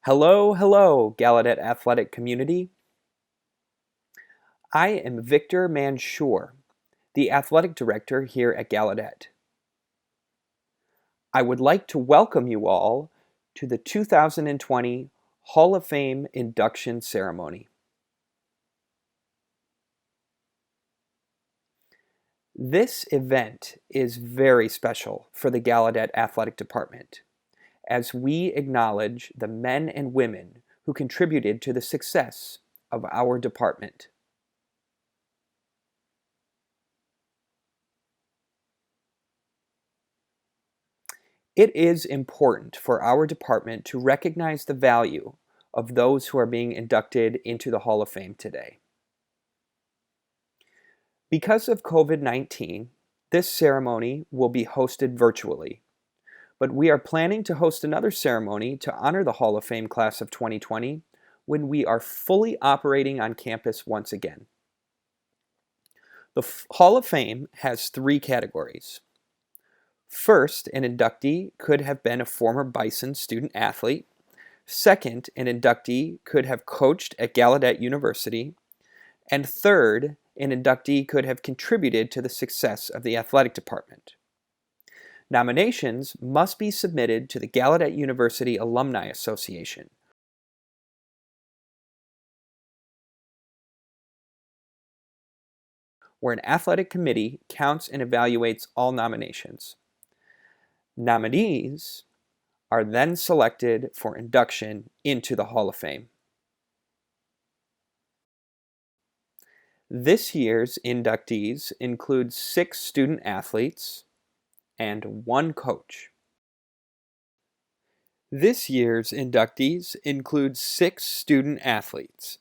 Hello, hello, Gallaudet athletic community. I am Victor Manshur, the athletic director here at Gallaudet. I would like to welcome you all to the 2020 Hall of Fame induction ceremony. This event is very special for the Gallaudet Athletic Department, as we acknowledge the men and women who contributed to the success of our department. It is important for our department to recognize the value of those who are being inducted into the Hall of Fame today. Because of COVID-19, this ceremony will be hosted virtually, but we are planning to host another ceremony to honor the Hall of Fame class of 2020 when we are fully operating on campus once again. The Hall of Fame has 3 categories. First, an inductee could have been a former Bison student athlete. Second, an inductee could have coached at Gallaudet University. And third, an inductee could have contributed to the success of the athletic department. Nominations must be submitted to the Gallaudet University Alumni Association, where an athletic committee counts and evaluates all nominations. Nominees are then selected for induction into the Hall of Fame. This year's inductees include 6 student athletes and 1 coach. This year's inductees include 6 student athletes.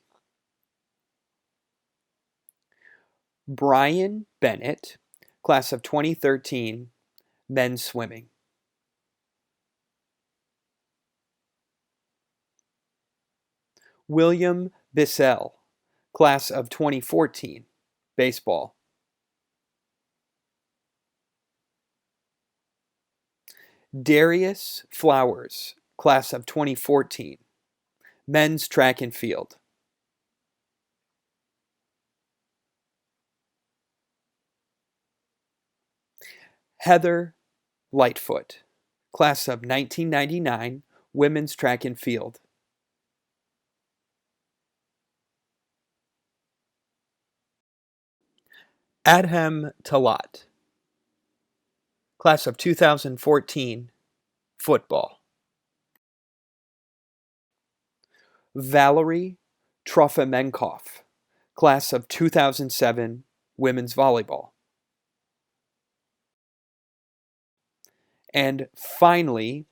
Brian Bennett, class of 2013, men's swimming. William BISSELL, class of 2014, baseball. Darius Flowers, class of 2014, men's track and field. Heather Lightfoot, class of 1999, women's track and field. Adhem Talat, class of 2014, football. Valerie Trofimenkoff, class of 2007, women's volleyball. And finally,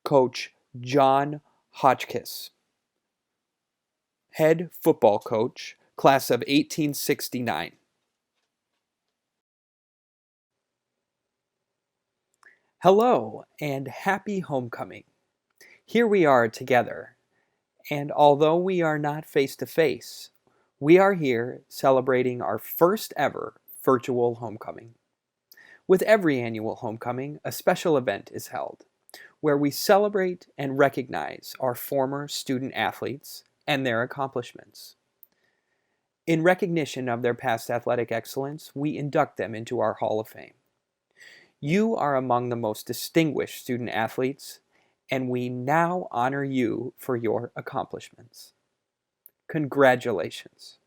Coach John HOTCHKISS, head football coach, class of 1869. Hello and happy homecoming. Here we are together, and although we are not face to face, we are here celebrating our first ever virtual homecoming. With every annual homecoming, a special event is held where we celebrate and recognize our former student athletes and their accomplishments. In recognition of their past athletic excellence, we induct them into our Hall of Fame. You are among the most distinguished student athletes, and we now honor you for your accomplishments. Congratulations.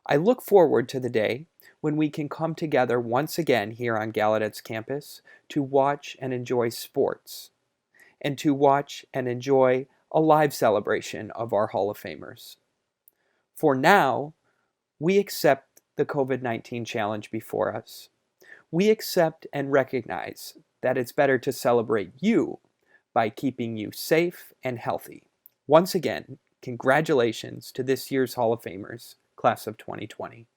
I look forward to the day when we can come together once again here on Gallaudet's campus to watch and enjoy sports, and to watch and enjoy a live celebration of our Hall of Famers. For now, we accept the COVID-19 challenge before us. We accept and recognize that it's better to celebrate you by keeping you safe and healthy. Once again, congratulations to this year's Hall of Famers, class of 2020.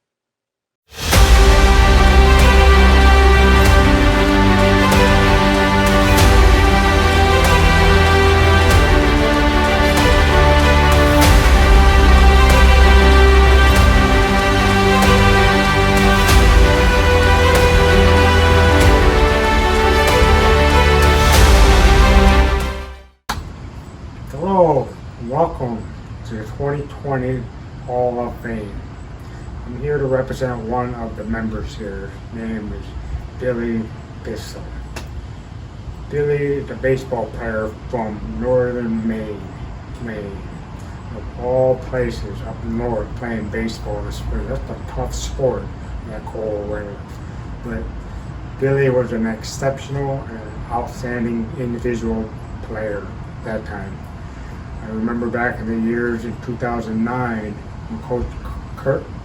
2020 Hall of Fame. I'm here to represent one of the members here. His name is Billy BISSELL. Billy is a baseball player from northern Maine. Of all places up north playing baseball this spring. That's a tough sport in that cold weather. But Billy was an exceptional and outstanding individual player at that time. I remember back in the years in 2009 when Coach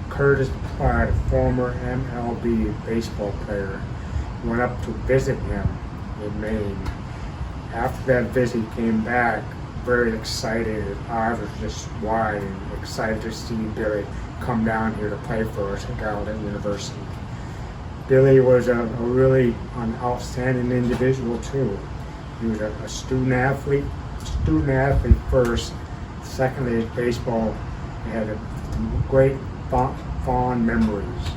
Curtis Clyde, a former MLB baseball player, went up to visit him in Maine. After that visit, he came back very excited. His eyes were just wide and excited to see Billy come down here to play for us at Gallaudet University. Billy was a really an outstanding individual too. He was a student athlete first. Secondly, his baseball, he had great fond memories.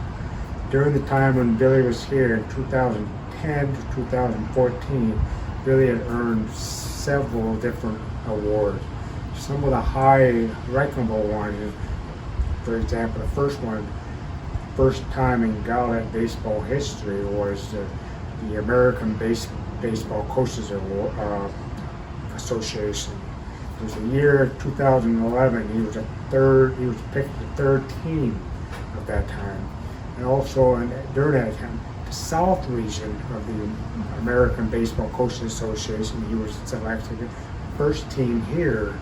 During the time when Billy was here in 2010 to 2014, Billy had earned several different awards. Some of the high recognizable ones, for example, the first time in Gallaudet baseball history was the American Baseball Coaches Association. It was the year 2011. He was picked the third team of that time, and also during that time, the South region of the American Baseball Coaches Association, he was selected. The first team here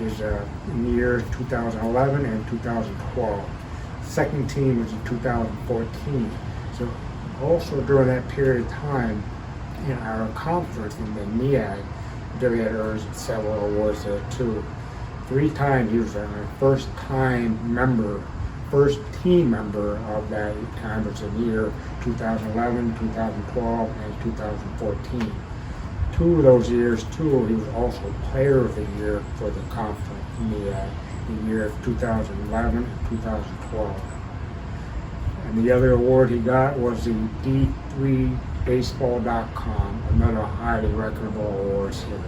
is in the year 2011 and 2012. Second team was in 2014. So also during that period of time, in our conference in the NEAG, Billy had earned several awards there too. 3 times he was a first team member of that time, which was in the year 2011, 2012, and 2014. 2 of those years too, he was also Player of the Year for the conference in the year of 2011 and 2012. And the other award he got was the D3Baseball.com, another highly recognizable award here.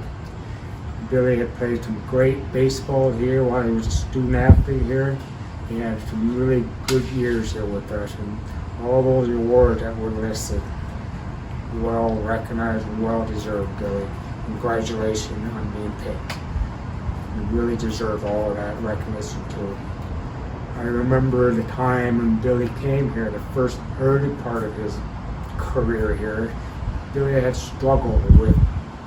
Billy had played some great baseball here while he was a student athlete here. He had some really good years here with us, and all those awards that were listed, well recognized and well deserved, Billy. Congratulations on being picked. You really deserve all of that recognition too. I remember the time when Billy came here, the first early part of his career here. Billy had struggled with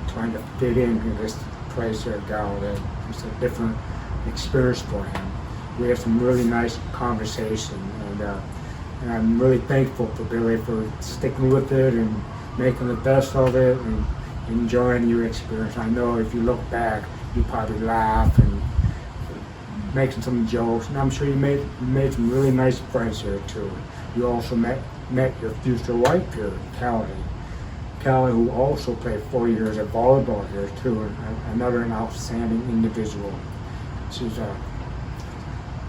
trying to fit into this place here at Gallaudet. It's a different experience for him. We had some really nice conversation, and I'm really thankful for Billy for sticking with it and making the best of it and enjoying your experience. I know if you look back, you probably laugh and making some jokes, and I'm sure you made some really nice friends here too. You also met your future wife here, Callie, who also played 4 years of volleyball here too, and another outstanding individual.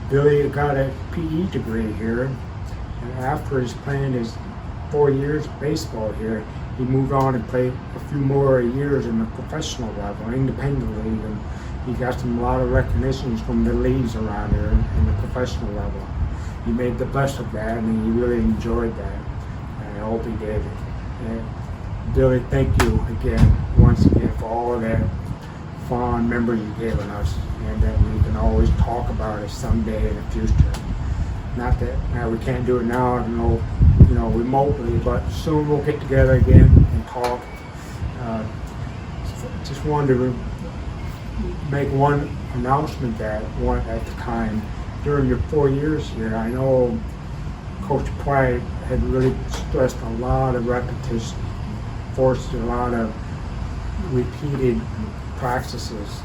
Billy got a PE degree here, and after he's playing his 4 years of baseball here, he moved on and played a few more years in the professional level, independent league, and he got a lot of recognitions from the leagues around here in the professional level. He made the best of that, and he really enjoyed that, and I hope he did. And Billy, thank you once again, for all of that fond memory you've given us, and that we can always talk about it someday in the future. Not that we can't do it now, remotely, but soon we'll get together again and talk. Just wanted to make one announcement at the time. During your 4 years here, I know Coach Pride had really stressed a lot of repetition, forced a lot of repeated practices.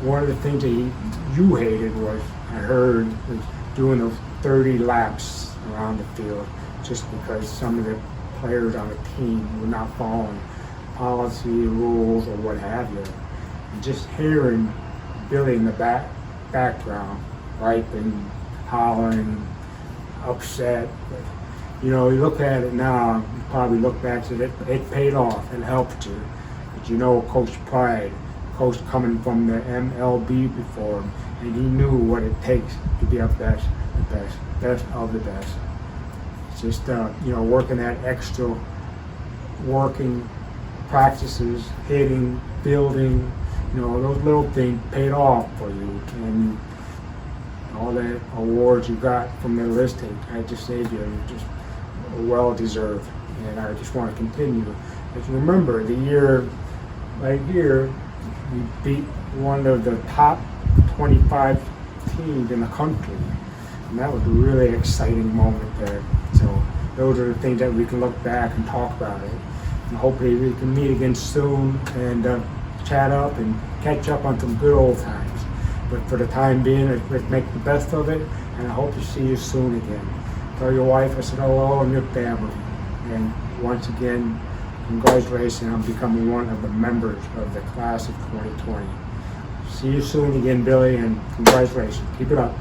One of the things that you hated was doing those 30 laps around the field, just because some of the players on the team were not following policy, rules, or what have you. And just hearing Billy in the background, griping, hollering, upset. But, you look at it now, you probably look back to it paid off, it helped you. But Coach Pride, coach coming from the MLB before him, and he knew what it takes to be a best of the best. It's just working that extra, working practices, hitting, building, those little things paid off for you, and all the awards you got from the listing, I just say to you, just well deserved, and I just want to continue. If you remember, the year right here, we beat one of the top 25 teams in the country, and that was a really exciting moment there. So those are the things that we can look back and talk about it, and hopefully we can meet again soon and chat up and catch up on some good old times. But for the time being, let's make the best of it, and I hope to see you soon again. Tell your wife I said hello and your family. And once again, congratulations on becoming one of the members of the class of 2020. See you soon again, Billy, and congratulations. Keep it up.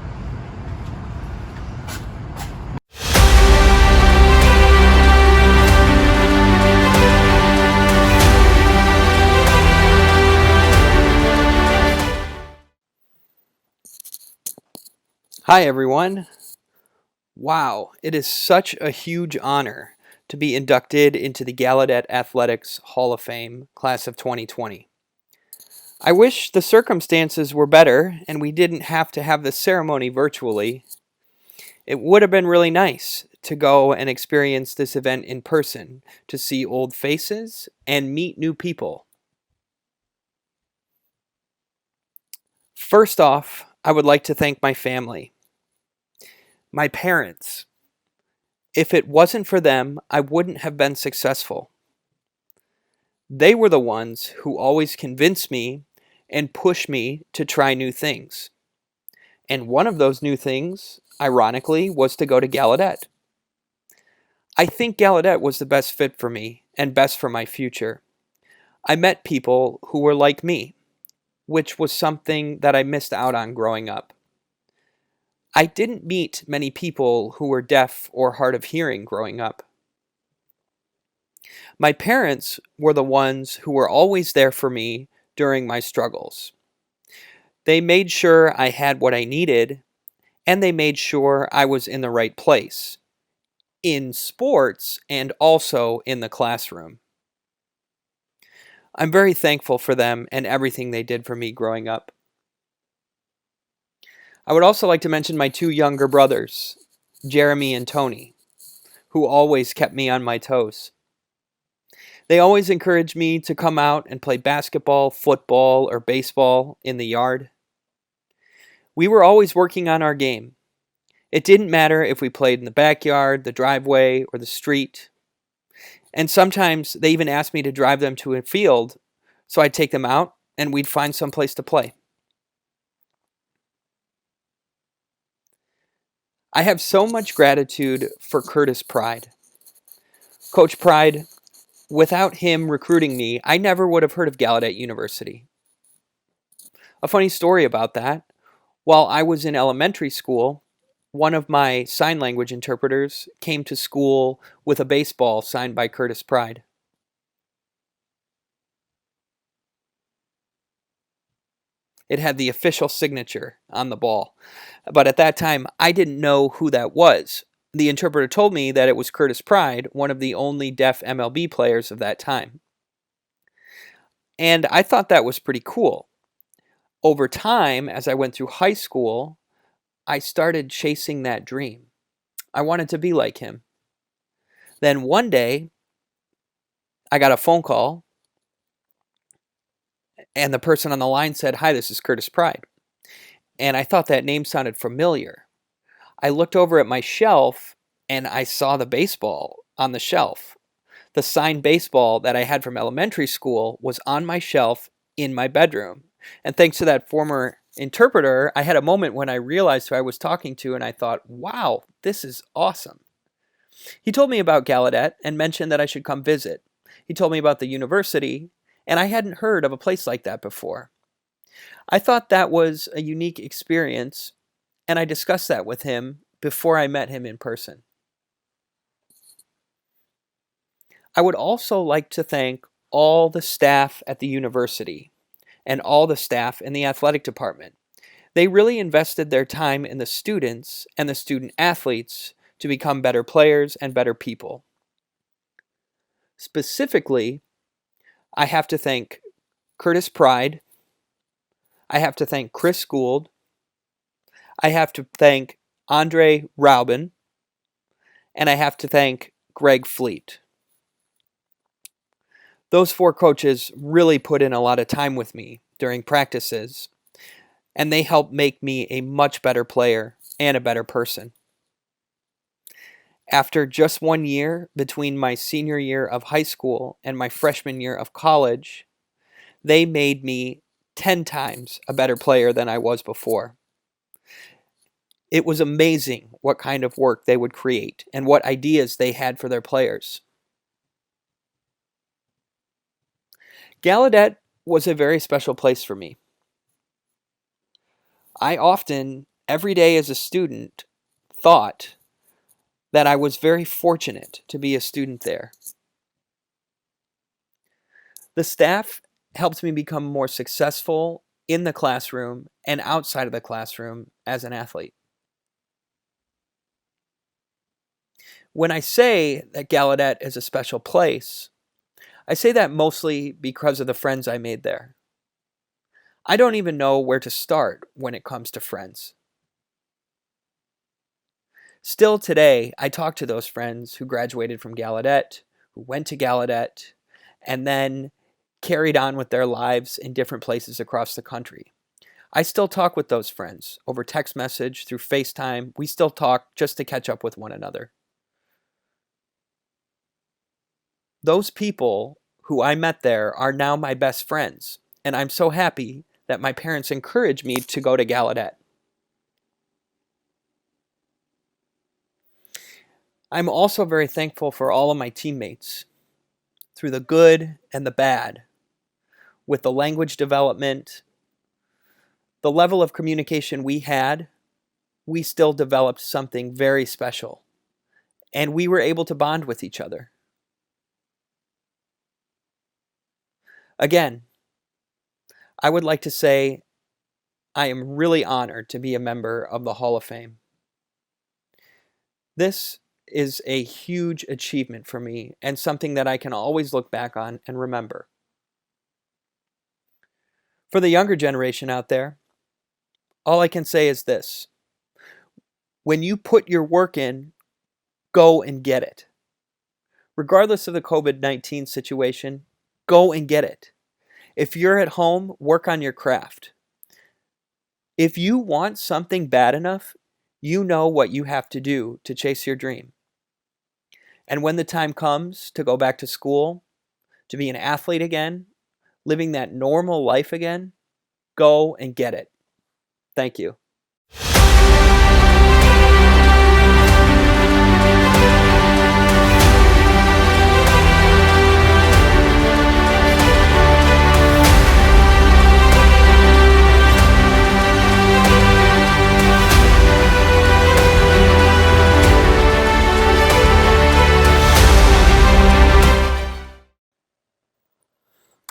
Hi everyone. Wow, it is such a huge honor to be inducted into the Gallaudet Athletics Hall of Fame class of 2020. I wish the circumstances were better and we didn't have to have the ceremony virtually. It would have been really nice to go and experience this event in person, to see old faces and meet new people. First off, I would like to thank my family. My parents. If it wasn't for them, I wouldn't have been successful. They were the ones who always convinced me and pushed me to try new things. And one of those new things, ironically, was to go to Gallaudet. I think Gallaudet was the best fit for me and best for my future. I met people who were like me, which was something that I missed out on growing up. I didn't meet many people who were deaf or hard of hearing growing up. My parents were the ones who were always there for me during my struggles. They made sure I had what I needed, and they made sure I was in the right place, in sports and also in the classroom. I'm very thankful for them and everything they did for me growing up. I would also like to mention my two younger brothers, Jeremy and Tony, who always kept me on my toes. They always encouraged me to come out and play basketball, football, or baseball in the yard. We were always working on our game. It didn't matter if we played in the backyard, the driveway, or the street. And sometimes they even asked me to drive them to a field, so I'd take them out and we'd find some place to play. I have so much gratitude for Curtis Pride. Coach Pride, without him recruiting me, I never would have heard of Gallaudet University. A funny story about that, while I was in elementary school, one of my sign language interpreters came to school with a baseball signed by Curtis Pride. It had the official signature on the ball. But at that time, I didn't know who that was. The interpreter told me that it was Curtis Pride, one of the only deaf MLB players of that time. And I thought that was pretty cool. Over time, as I went through high school, I started chasing that dream. I wanted to be like him. Then one day, I got a phone call, and the person on the line said, "Hi, this is Curtis Pride." And I thought that name sounded familiar. I looked over at my shelf, and I saw the baseball on the shelf. The signed baseball that I had from elementary school was on my shelf in my bedroom. And thanks to that former interpreter, I had a moment when I realized who I was talking to, and I thought, wow, this is awesome. He told me about Gallaudet and mentioned that I should come visit. He told me about the university, and I hadn't heard of a place like that before. I thought that was a unique experience, and I discussed that with him before I met him in person. I would also like to thank all the staff at the university and all the staff in the athletic department. They really invested their time in the students and the student athletes to become better players and better people. Specifically, I have to thank Curtis Pride, I have to thank Chris Gould, I have to thank Andre Raubin, and I have to thank Greg Fleet. Those 4 coaches really put in a lot of time with me during practices, and they helped make me a much better player and a better person. After just 1 year between my senior year of high school and my freshman year of college, they made me 10 times a better player than I was before. It was amazing what kind of work they would create and what ideas they had for their players. Gallaudet was a very special place for me. I often, every day as a student, thought that I was very fortunate to be a student there. The staff helped me become more successful in the classroom and outside of the classroom as an athlete. When I say that Gallaudet is a special place, I say that mostly because of the friends I made there. I don't even know where to start when it comes to friends. Still today, I talk to those friends who graduated from Gallaudet, who went to Gallaudet, and then carried on with their lives in different places across the country. I still talk with those friends over text message, through FaceTime. We still talk just to catch up with one another. Those people who I met there are now my best friends, and I'm so happy that my parents encouraged me to go to Gallaudet. I'm also very thankful for all of my teammates, through the good and the bad, with the language development, the level of communication we had, we still developed something very special, and we were able to bond with each other. Again, I would like to say I am really honored to be a member of the Hall of Fame. This is a huge achievement for me and something that I can always look back on and remember. For the younger generation out there, all I can say is this: when you put your work in, go and get it. Regardless of the COVID-19 situation, go and get it. If you're at home, work on your craft. If you want something bad enough, you know what you have to do to chase your dream. And when the time comes to go back to school, to be an athlete again, living that normal life again, go and get it. Thank you.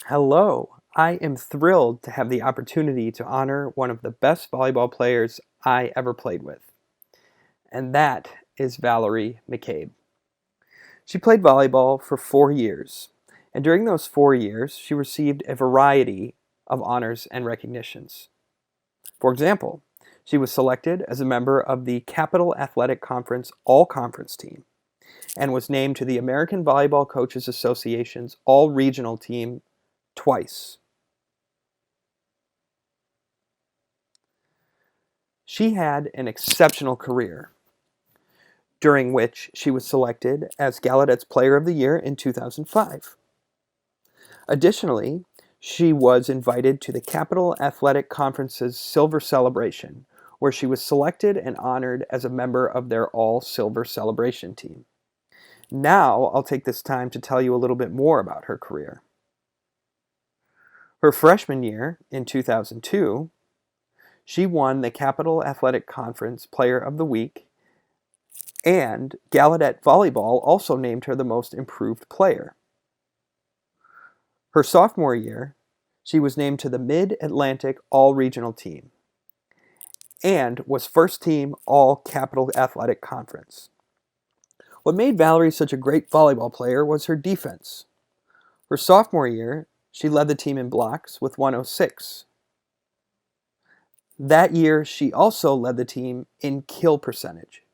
Hello, I am thrilled to have the opportunity to honor one of the best volleyball players I ever played with, and that is Valerie McCabe. She played volleyball for 4 years, and during those 4 years, she received a variety of honors and recognitions. For example, she was selected as a member of the Capital Athletic Conference All-Conference team, and was named to the American Volleyball Coaches Association's All-Regional team twice. She had an exceptional career, during which she was selected as Gallaudet's Player of the Year in 2005. Additionally, she was invited to the Capital Athletic Conference's Silver Celebration, where she was selected and honored as a member of their All-Silver Celebration team. Now, I'll take this time to tell you a little bit more about her career. Her freshman year, in 2002, she won the Capital Athletic Conference Player of the Week, and Gallaudet Volleyball also named her the Most Improved Player. Her sophomore year, She was named to the Mid-Atlantic All-Regional Team and was first team All-Capital Athletic Conference. What made Valerie such a great volleyball player was her defense. Her sophomore year, she led the team in blocks with 106. That year, she also led the team in kill percentage.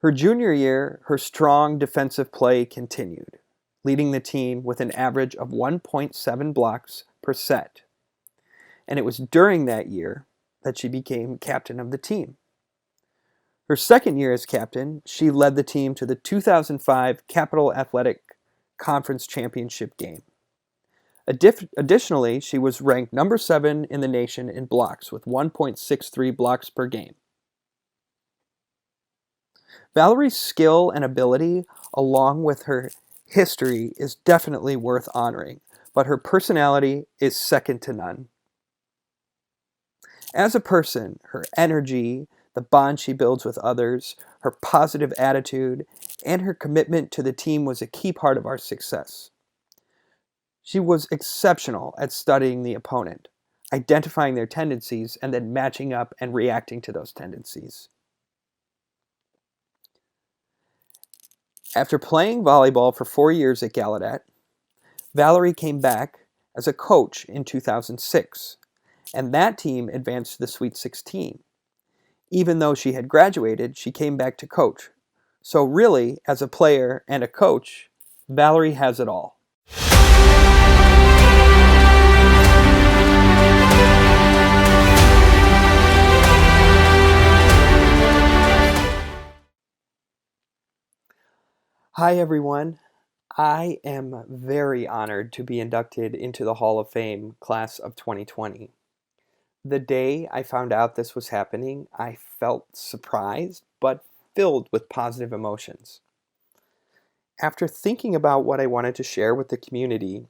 Her junior year, her strong defensive play continued, leading the team with an average of 1.7 blocks per set. And it was during that year that she became captain of the team. Her second year as captain, she led the team to the 2005 Capital Athletic Conference Championship game. Additionally, she was ranked number 7 in the nation in blocks with 1.63 blocks per game. Valerie's skill and ability, along with her history, is definitely worth honoring, but her personality is second to none. As a person, her energy, the bond she builds with others, her positive attitude, and her commitment to the team was a key part of our success. She was exceptional at studying the opponent, identifying their tendencies, and then matching up and reacting to those tendencies. After playing volleyball for 4 years at Gallaudet, Valerie came back as a coach in 2006, and that team advanced to the Sweet 16. Even though she had graduated, she came back to coach. So really, as a player and a coach, Valerie has it all. Hi everyone. I am very honored to be inducted into the Hall of Fame class of 2020. The day I found out this was happening, I felt surprised, but filled with positive emotions. After thinking about what I wanted to share with the community,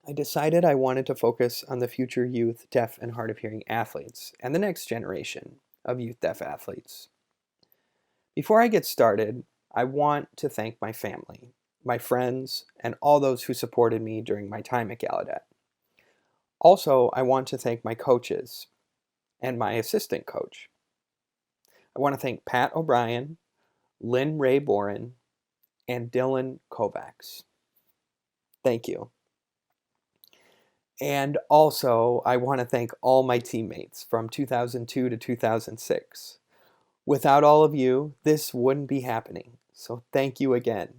I decided I wanted to focus on the future youth deaf and hard of hearing athletes and the next generation of youth deaf athletes. Before I get started, I want to thank my family, my friends, and all those who supported me during my time at Gallaudet. Also, I want to thank my coaches and my assistant coach. I want to thank Pat O'Brien, Lynn Ray Boren, and Dylan Kovacs. Thank you. And also, I want to thank all my teammates from 2002 to 2006. Without all of you, this wouldn't be happening. So thank you again.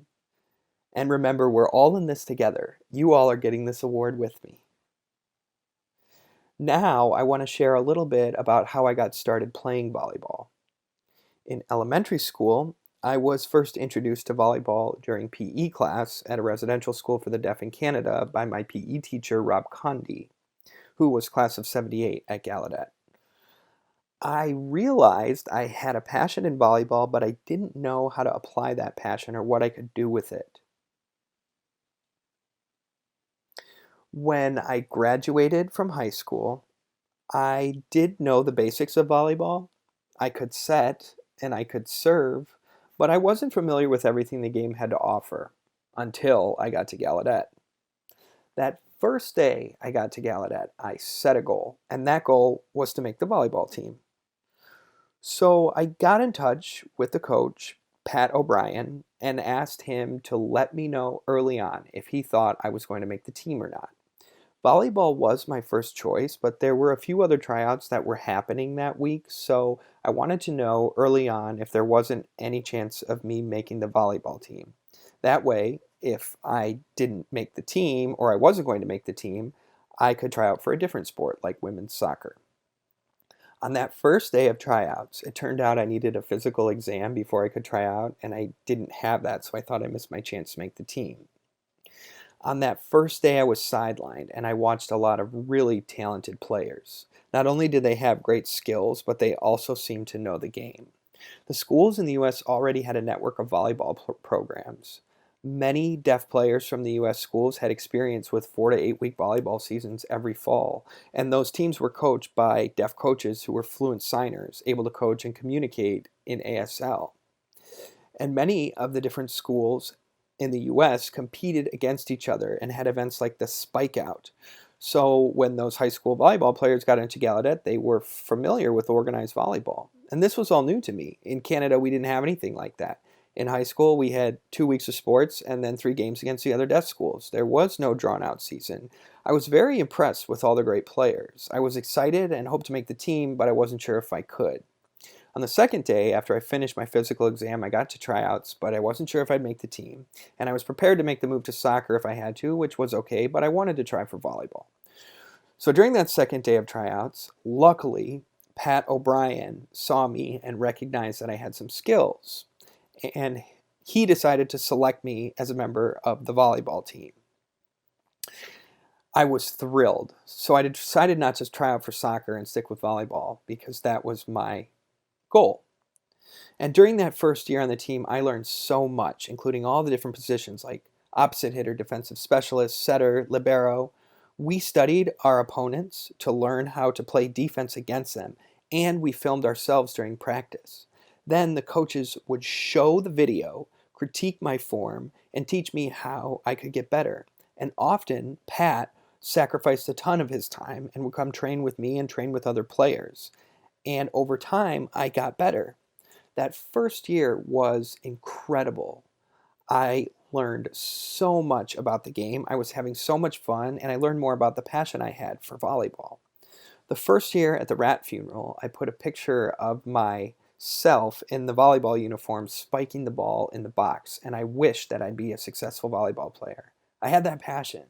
And remember, we're all in this together. You all are getting this award with me. Now, I want to share a little bit about how I got started playing volleyball. In elementary school, I was first introduced to volleyball during PE class at a residential school for the deaf in Canada by my PE teacher, Rob Condi, who was class of 78 at Gallaudet. I realized I had a passion in volleyball, but I didn't know how to apply that passion or what I could do with it. When I graduated from high school, I did know the basics of volleyball. I could set and I could serve, but I wasn't familiar with everything the game had to offer until I got to Gallaudet. That first day I got to Gallaudet, I set a goal, and that goal was to make the volleyball team. So I got in touch with the coach, Pat O'Brien, and asked him to let me know early on if he thought I was going to make the team or not. Volleyball was my first choice, but there were a few other tryouts that were happening that week, so I wanted to know early on if there wasn't any chance of me making the volleyball team. That way, if I didn't make the team, or I wasn't going to make the team, I could try out for a different sport, like women's soccer. On that first day of tryouts, it turned out I needed a physical exam before I could try out, and I didn't have that, so I thought I missed my chance to make the team. On that first day, I was sidelined, and I watched a lot of really talented players. Not only did they have great skills, but they also seemed to know the game. The schools in the U.S. already had a network of volleyball programs. Many deaf players from the U.S. schools had experience with 4 to 8 week volleyball seasons every fall, and those teams were coached by deaf coaches who were fluent signers, able to coach and communicate in ASL. And many of the different schools in the US competed against each other and had events like the Spike Out. So when those high school volleyball players got into Gallaudet, they were familiar with organized volleyball. And this was all new to me. In Canada, we didn't have anything like that. In high school, we had 2 weeks of sports and then 3 games against the other deaf schools. There was no drawn-out season. I was very impressed with all the great players. I was excited and hoped to make the team, but I wasn't sure if I could. On the second day, after I finished my physical exam, I got to tryouts, but I wasn't sure if I'd make the team. And I was prepared to make the move to soccer if I had to, which was okay, but I wanted to try for volleyball. So during that second day of tryouts, luckily, Pat O'Brien saw me and recognized that I had some skills. And he decided to select me as a member of the volleyball team. I was thrilled. So I decided not to try out for soccer and stick with volleyball because that was my goal. And during that first year on the team, I learned so much, including all the different positions like opposite hitter, defensive specialist, setter, libero. We studied our opponents to learn how to play defense against them, and we filmed ourselves during practice. Then the coaches would show the video, critique my form, and teach me how I could get better. And often, Pat sacrificed a ton of his time and would come train with me and train with other players. And over time, I got better. That first year was incredible. I learned so much about the game. I was having so much fun, and I learned more about the passion I had for volleyball. The first year at the rat funeral, I put a picture of myself in the volleyball uniform spiking the ball in the box, and I wished that I'd be a successful volleyball player. I had that passion.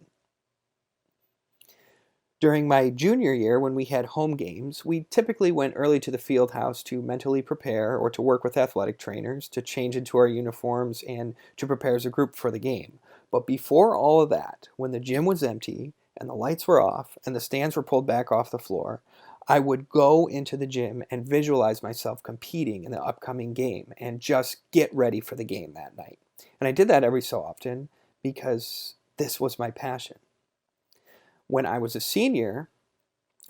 During my junior year, when we had home games, we typically went early to the field house to mentally prepare or to work with athletic trainers, to change into our uniforms, and to prepare as a group for the game. But before all of that, when the gym was empty and the lights were off and the stands were pulled back off the floor, I would go into the gym and visualize myself competing in the upcoming game and just get ready for the game that night. And I did that every so often because this was my passion. When I was a senior,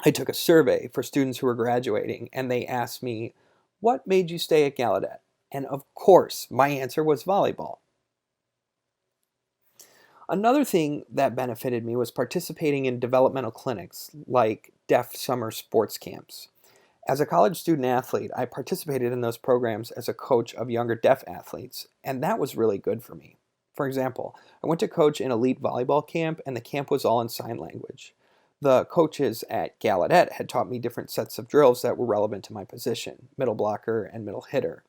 I took a survey for students who were graduating, and they asked me, "What made you stay at Gallaudet?" And of course, my answer was volleyball. Another thing that benefited me was participating in developmental clinics like deaf summer sports camps. As a college student athlete, I participated in those programs as a coach of younger deaf athletes, and that was really good for me. For example, I went to coach an elite volleyball camp, and the camp was all in sign language. The coaches at Gallaudet had taught me different sets of drills that were relevant to my position, middle blocker and middle hitter.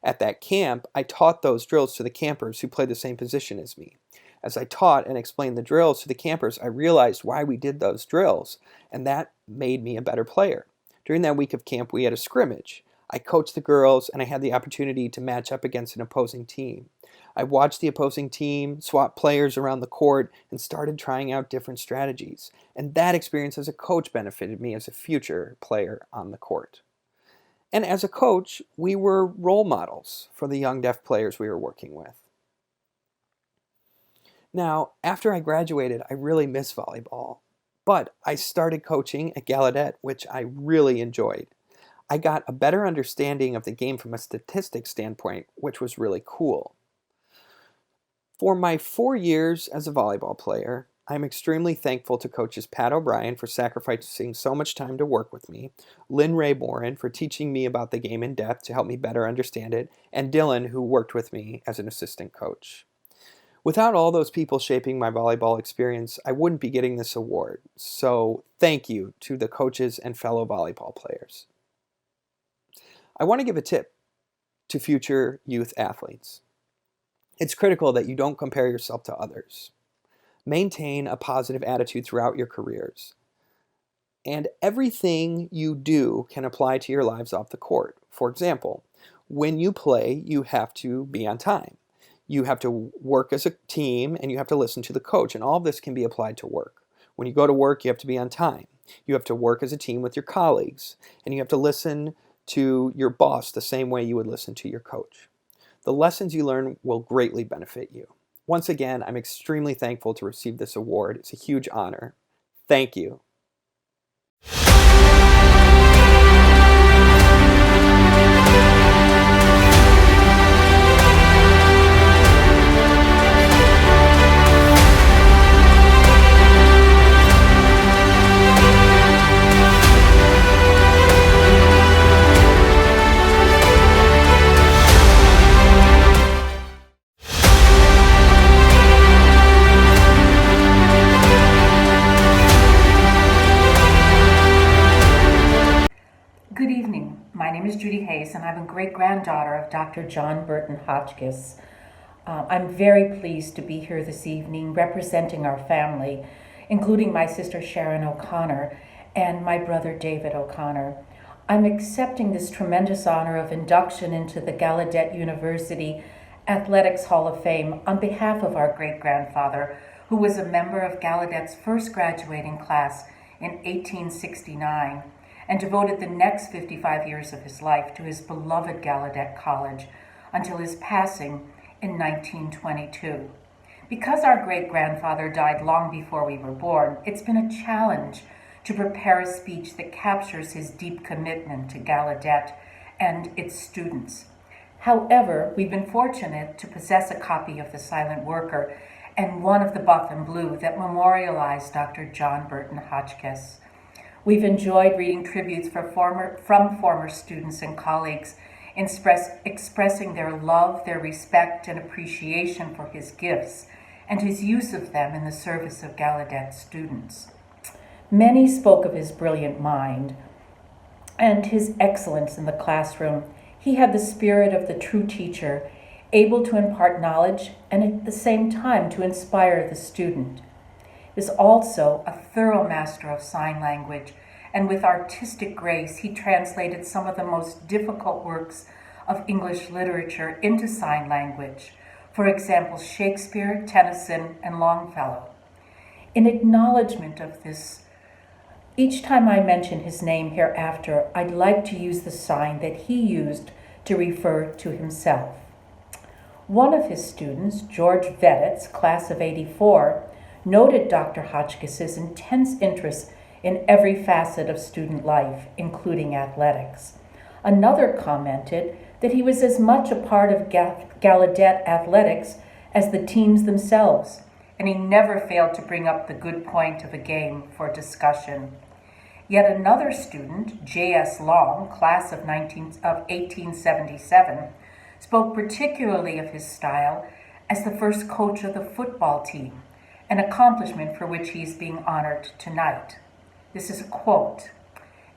At that camp, I taught those drills to the campers who played the same position as me. As I taught and explained the drills to the campers, I realized why we did those drills, and that made me a better player. During that week of camp, we had a scrimmage. I coached the girls, and I had the opportunity to match up against an opposing team. I watched the opposing team, swap players around the court, and started trying out different strategies. And that experience as a coach benefited me as a future player on the court. And as a coach, we were role models for the young deaf players we were working with. Now, after I graduated, I really missed volleyball. But I started coaching at Gallaudet, which I really enjoyed. I got a better understanding of the game from a statistics standpoint, which was really cool. For my 4 years as a volleyball player, I'm extremely thankful to coaches Pat O'Brien for sacrificing so much time to work with me, Lynn Rayboren for teaching me about the game in depth to help me better understand it, and Dylan, who worked with me as an assistant coach. Without all those people shaping my volleyball experience, I wouldn't be getting this award. So thank you to the coaches and fellow volleyball players. I want to give a tip to future youth athletes. It's critical that you don't compare yourself to others. Maintain a positive attitude throughout your careers. And everything you do can apply to your lives off the court. For example, when you play, you have to be on time. You have to work as a team, and you have to listen to the coach. And all of this can be applied to work. When you go to work, you have to be on time. You have to work as a team with your colleagues. And you have to listen to your boss the same way you would listen to your coach. The lessons you learn will greatly benefit you. Once again, I'm extremely thankful to receive this award. It's a huge honor. Thank you. My name is Judy Hayes, and I'm a great-granddaughter of Dr. John Burton HOTCHKISS. I'm very pleased to be here this evening representing our family, including my sister Sharon O'Connor and my brother David O'Connor. I'm accepting this tremendous honor of induction into the Gallaudet University Athletics Hall of Fame on behalf of our great-grandfather, who was a member of Gallaudet's first graduating class in 1869 and devoted the next 55 years of his life to his beloved Gallaudet College until his passing in 1922. Because our great-grandfather died long before we were born, it's been a challenge to prepare a speech that captures his deep commitment to Gallaudet and its students. However, we've been fortunate to possess a copy of The Silent Worker and one of the buff and blue that memorialize Dr. John Burton HOTCHKISS. We've enjoyed reading tributes from former students and colleagues, expressing their love, their respect, and appreciation for his gifts and his use of them in the service of Gallaudet students. Many spoke of his brilliant mind and his excellence in the classroom. He had the spirit of the true teacher, able to impart knowledge and at the same time to inspire the student. He was also a thorough master of sign language, and with artistic grace, he translated some of the most difficult works of English literature into sign language. For example, Shakespeare, Tennyson, and Longfellow. In acknowledgement of this, each time I mention his name hereafter, I'd like to use the sign that he used to refer to himself. One of his students, George Vedett's class of '84, noted Dr. HOTCHKISS's intense interest in every facet of student life, including athletics. Another commented that he was as much a part of Gallaudet athletics as the teams themselves, and he never failed to bring up the good point of a game for discussion. Yet another student, J.S. Long, class of 1877, spoke particularly of his style as the first coach of the football team, an accomplishment for which he is being honored tonight. This is a quote.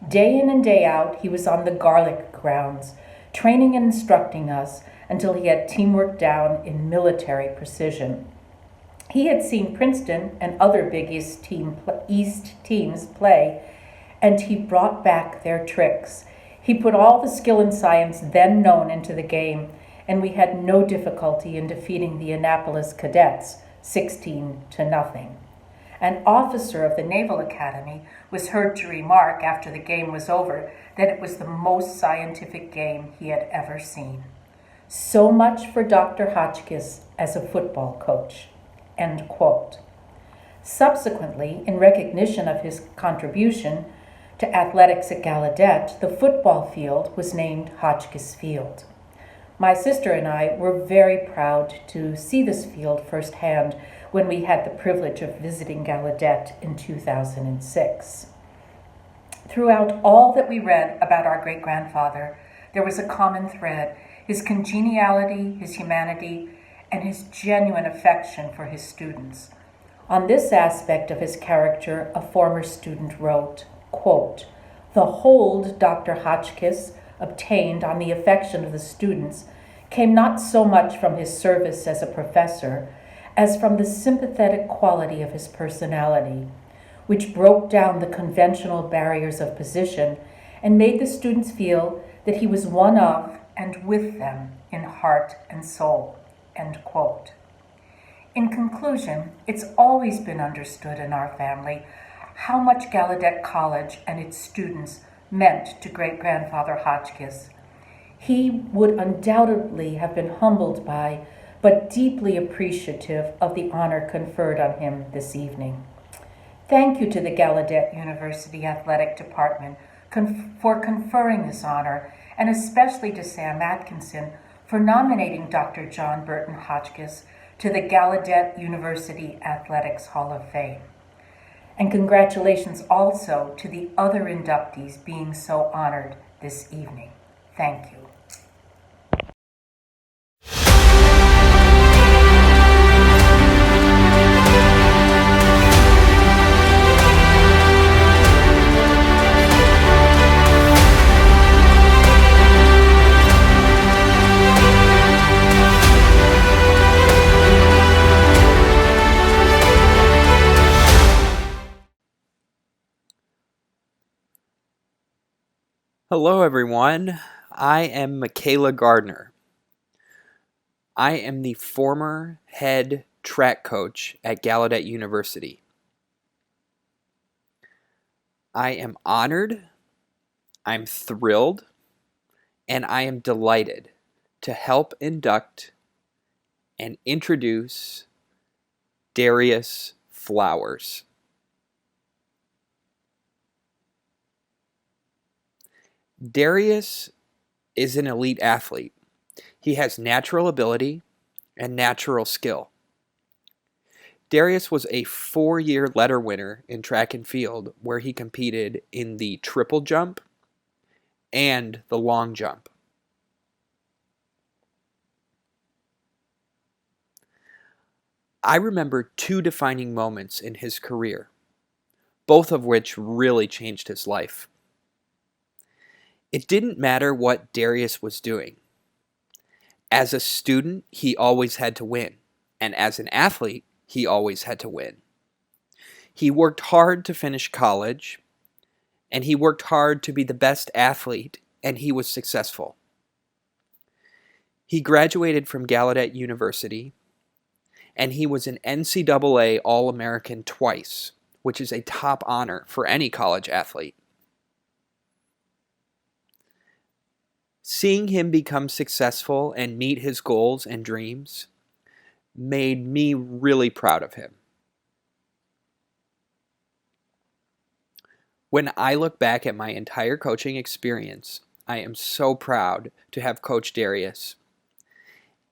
"Day in and day out, he was on the Garlic grounds, training and instructing us until he had teamwork down in military precision. He had seen Princeton and other Big East teams play, and he brought back their tricks. He put all the skill and science then known into the game, and we had no difficulty in defeating the Annapolis Cadets 16-0. An officer of the Naval Academy was heard to remark after the game was over that it was the most scientific game he had ever seen. So much for Dr. HOTCHKISS as a football coach." End quote. Subsequently, in recognition of his contribution to athletics at Gallaudet, the football field was named Hotchkiss Field. My sister and I were very proud to see this field firsthand when we had the privilege of visiting Gallaudet in 2006. Throughout all that we read about our great-grandfather, there was a common thread: his congeniality, his humanity, and his genuine affection for his students. On this aspect of his character, a former student wrote, quote, "The hold Dr. HOTCHKISS obtained on the affection of the students came not so much from his service as a professor as from the sympathetic quality of his personality, which broke down the conventional barriers of position and made the students feel that he was one of and with them in heart and soul." End quote. In conclusion, it's always been understood in our family how much Gallaudet College and its students meant to great-grandfather HOTCHKISS. He would undoubtedly have been humbled by, but deeply appreciative of the honor conferred on him this evening. Thank you to the Gallaudet University Athletic Department for conferring this honor, and especially to Sam Atkinson for nominating Dr. John Burton HOTCHKISS to the Gallaudet University Athletics Hall of Fame. And congratulations also to the other inductees being so honored this evening. Thank you. Hello, everyone. I am Michaela Gardner. I am the former head track coach at Gallaudet University. I am honored, I'm thrilled, and I am delighted to help induct and introduce Darius Flowers. Darius is an elite athlete. He has natural ability and natural skill. Darius was a 4-year letter winner in track and field where he competed in the triple jump and the long jump. I remember 2 defining moments in his career, both of which really changed his life. It didn't matter what Darius was doing. As a student, he always had to win, and as an athlete, he always had to win. He worked hard to finish college, and he worked hard to be the best athlete, and he was successful. He graduated from Gallaudet University, and he was an NCAA All-American twice, which is a top honor for any college athlete. Seeing him become successful and meet his goals and dreams made me really proud of him. When I look back at my entire coaching experience, I am so proud to have coached Darius,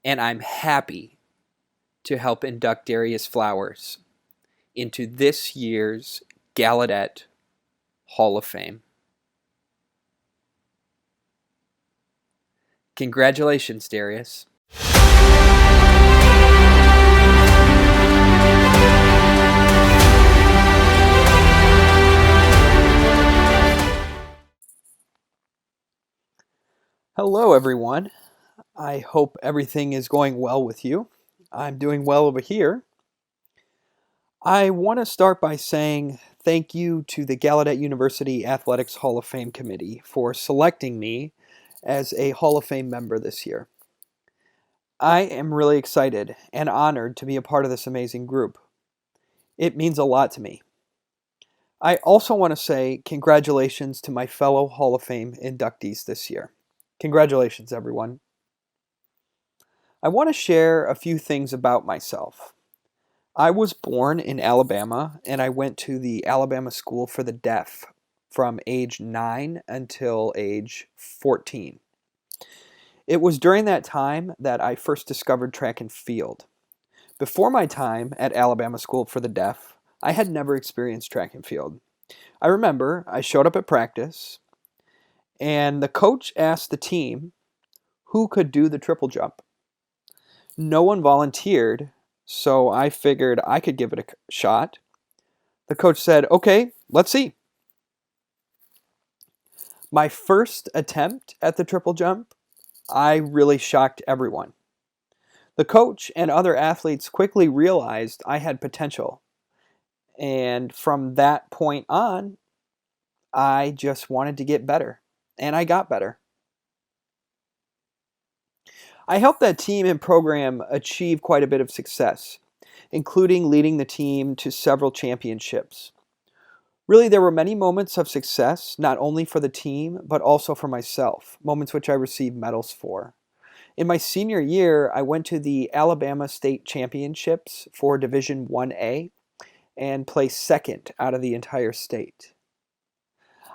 and I'm happy to help induct Darius Flowers into this year's Gallaudet Hall of Fame. Congratulations, Darius. Hello, everyone. I hope everything is going well with you. I'm doing well over here. I want to start by saying thank you to the Gallaudet University Athletics Hall of Fame Committee for selecting me as a Hall of Fame member this year. I am really excited and honored to be a part of this amazing group. It means a lot to me. I also want to say congratulations to my fellow Hall of Fame inductees this year. Congratulations, everyone. I want to share a few things about myself. I was born in Alabama, and I went to the Alabama School for the Deaf from age 9 until age 14. It was during that time that I first discovered track and field. Before my time at Alabama School for the Deaf, I had never experienced track and field. I remember I showed up at practice, and the coach asked the team who could do the triple jump. No one volunteered, so I figured I could give it a shot. The coach said, "Okay, let's see." My first attempt at the triple jump, I really shocked everyone. The coach and other athletes quickly realized I had potential. And from that point on, I just wanted to get better. And I got better. I helped that team and program achieve quite a bit of success, including leading the team to several championships. Really, there were many moments of success, not only for the team, but also for myself, moments which I received medals for. In my senior year, I went to the Alabama State Championships for Division 1A and placed second out of the entire state.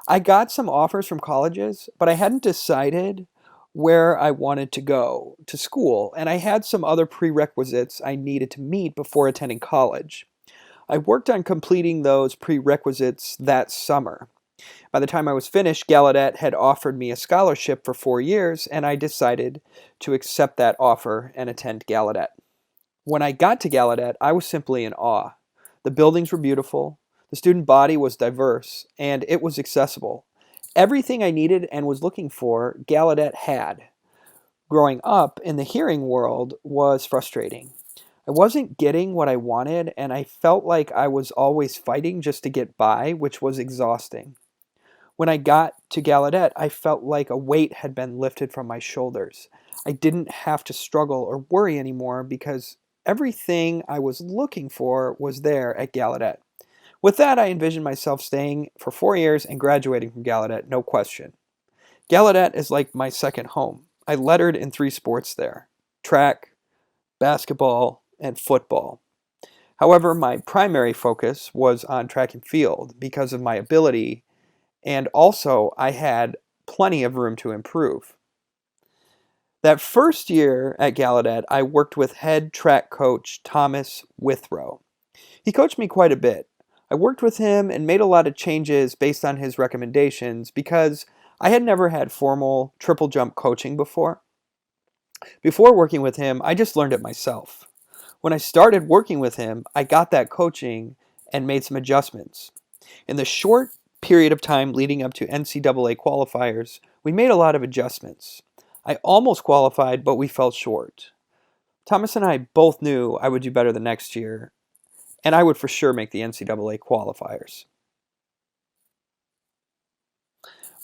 I got some offers from colleges, but I hadn't decided where I wanted to go to school, and I had some other prerequisites I needed to meet before attending college. I worked on completing those prerequisites that summer. By the time I was finished, Gallaudet had offered me a scholarship for 4 years, and I decided to accept that offer and attend Gallaudet. When I got to Gallaudet, I was simply in awe. The buildings were beautiful, the student body was diverse, and it was accessible. Everything I needed and was looking for, Gallaudet had. Growing up in the hearing world was frustrating. I wasn't getting what I wanted, and I felt like I was always fighting just to get by, which was exhausting. When I got to Gallaudet, I felt like a weight had been lifted from my shoulders. I didn't have to struggle or worry anymore because everything I was looking for was there at Gallaudet. With that, I envisioned myself staying for 4 years and graduating from Gallaudet, no question. Gallaudet is like my second home. I lettered in 3 sports there: track, basketball, and football. However, my primary focus was on track and field because of my ability, and also I had plenty of room to improve. That first year at Gallaudet, I worked with head track coach Thomas Withrow. He coached me quite a bit. I worked with him and made a lot of changes based on his recommendations because I had never had formal triple jump coaching before. Before working with him, I just learned it myself. When I started working with him, I got that coaching and made some adjustments. In the short period of time leading up to NCAA qualifiers, we made a lot of adjustments. I almost qualified, but we fell short. Thomas and I both knew I would do better the next year, and I would for sure make the NCAA qualifiers.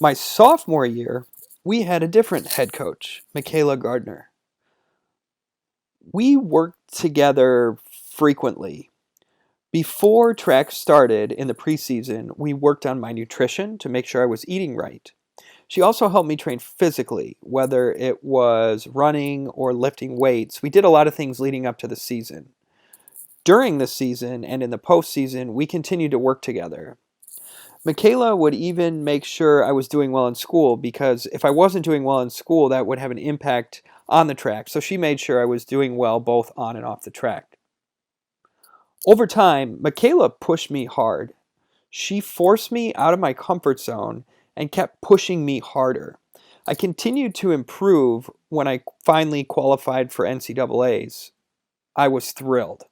My sophomore year, we had a different head coach, Michaela Gardner. We worked together frequently. Before track started in the preseason, we worked on my nutrition to make sure I was eating right. She also helped me train physically, whether it was running or lifting weights. We did a lot of things leading up to the season. During the season and in the postseason, we continued to work together. Michaela would even make sure I was doing well in school because if I wasn't doing well in school, that would have an impact on the track. So she made sure I was doing well both on and off the track. Over time, Michaela pushed me hard. She forced me out of my comfort zone and kept pushing me harder. I continued to improve when I finally qualified for NCAAs. I was thrilled.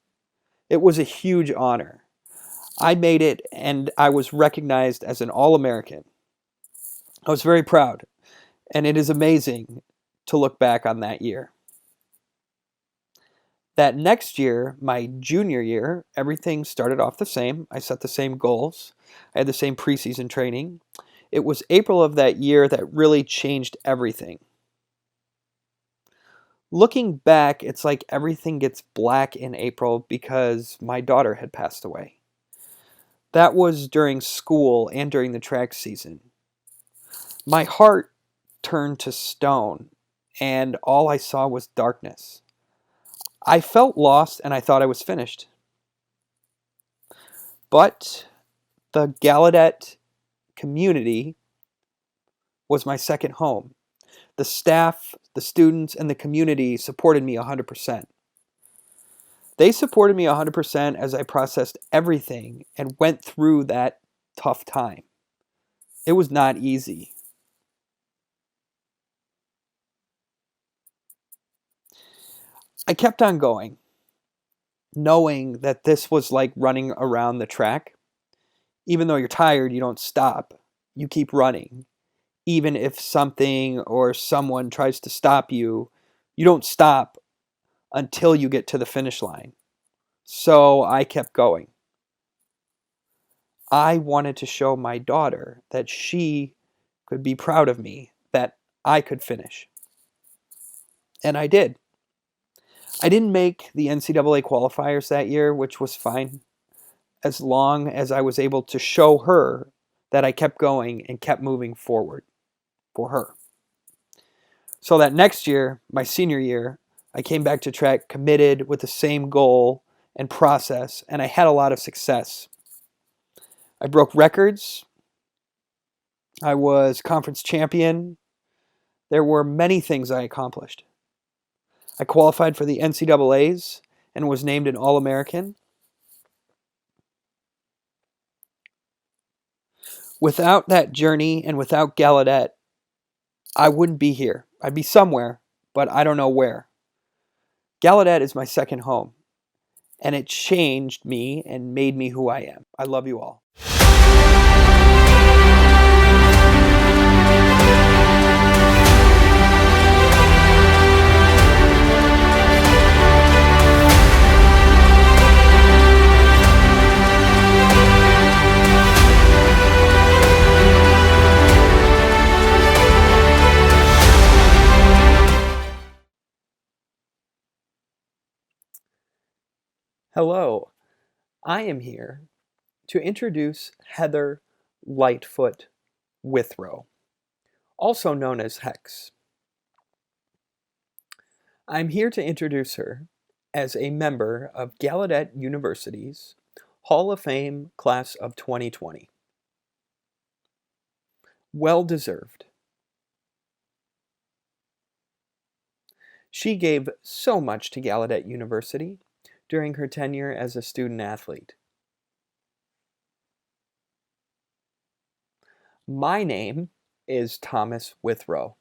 It was a huge honor. I made it and I was recognized as an All-American. I was very proud, and it is amazing to look back on that year. That next year, my junior year, everything started off the same. I set the same goals. I had the same preseason training. It was April of that year that really changed everything. Looking back, it's like everything gets black in April because my daughter had passed away. That was during school and during the track season. My heart turned to stone, and all I saw was darkness. I felt lost, and I thought I was finished. But the Gallaudet community was my second home. The staff, the students, and the community supported me 100%. They supported me 100% as I processed everything and went through that tough time. It was not easy. I kept on going, knowing that this was like running around the track. Even though you're tired, you don't stop. You keep running. Even if something or someone tries to stop you, you don't stop until you get to the finish line. So I kept going. I wanted to show my daughter that she could be proud of me, that I could finish. And I did. I didn't make the NCAA qualifiers that year, which was fine, as long as I was able to show her that I kept going and kept moving forward for her. So that next year, my senior year, I came back to track committed with the same goal and process, and I had a lot of success. I broke records. I was conference champion. There were many things I accomplished. I qualified for the NCAAs and was named an All-American. Without that journey and without Gallaudet, I wouldn't be here. I'd be somewhere, but I don't know where. Gallaudet is my second home, and it changed me and made me who I am. I love you all. Hello, I am here to introduce Heather Lightfoot Withrow, also known as Hex. I'm here to introduce her as a member of Gallaudet University's Hall of Fame class of 2020. Well deserved. She gave so much to Gallaudet University during her tenure as a student athlete. My name is Thomas Withrow,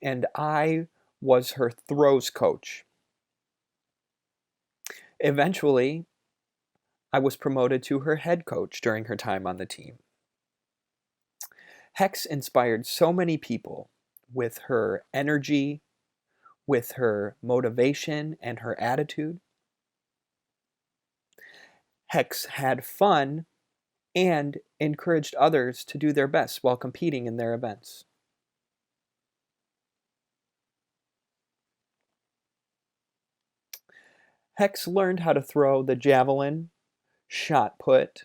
and I was her throws coach. Eventually, I was promoted to her head coach during her time on the team. Hex inspired so many people with her energy, with her motivation, and her attitude. Hex had fun and encouraged others to do their best while competing in their events. Hex learned how to throw the javelin, shot put,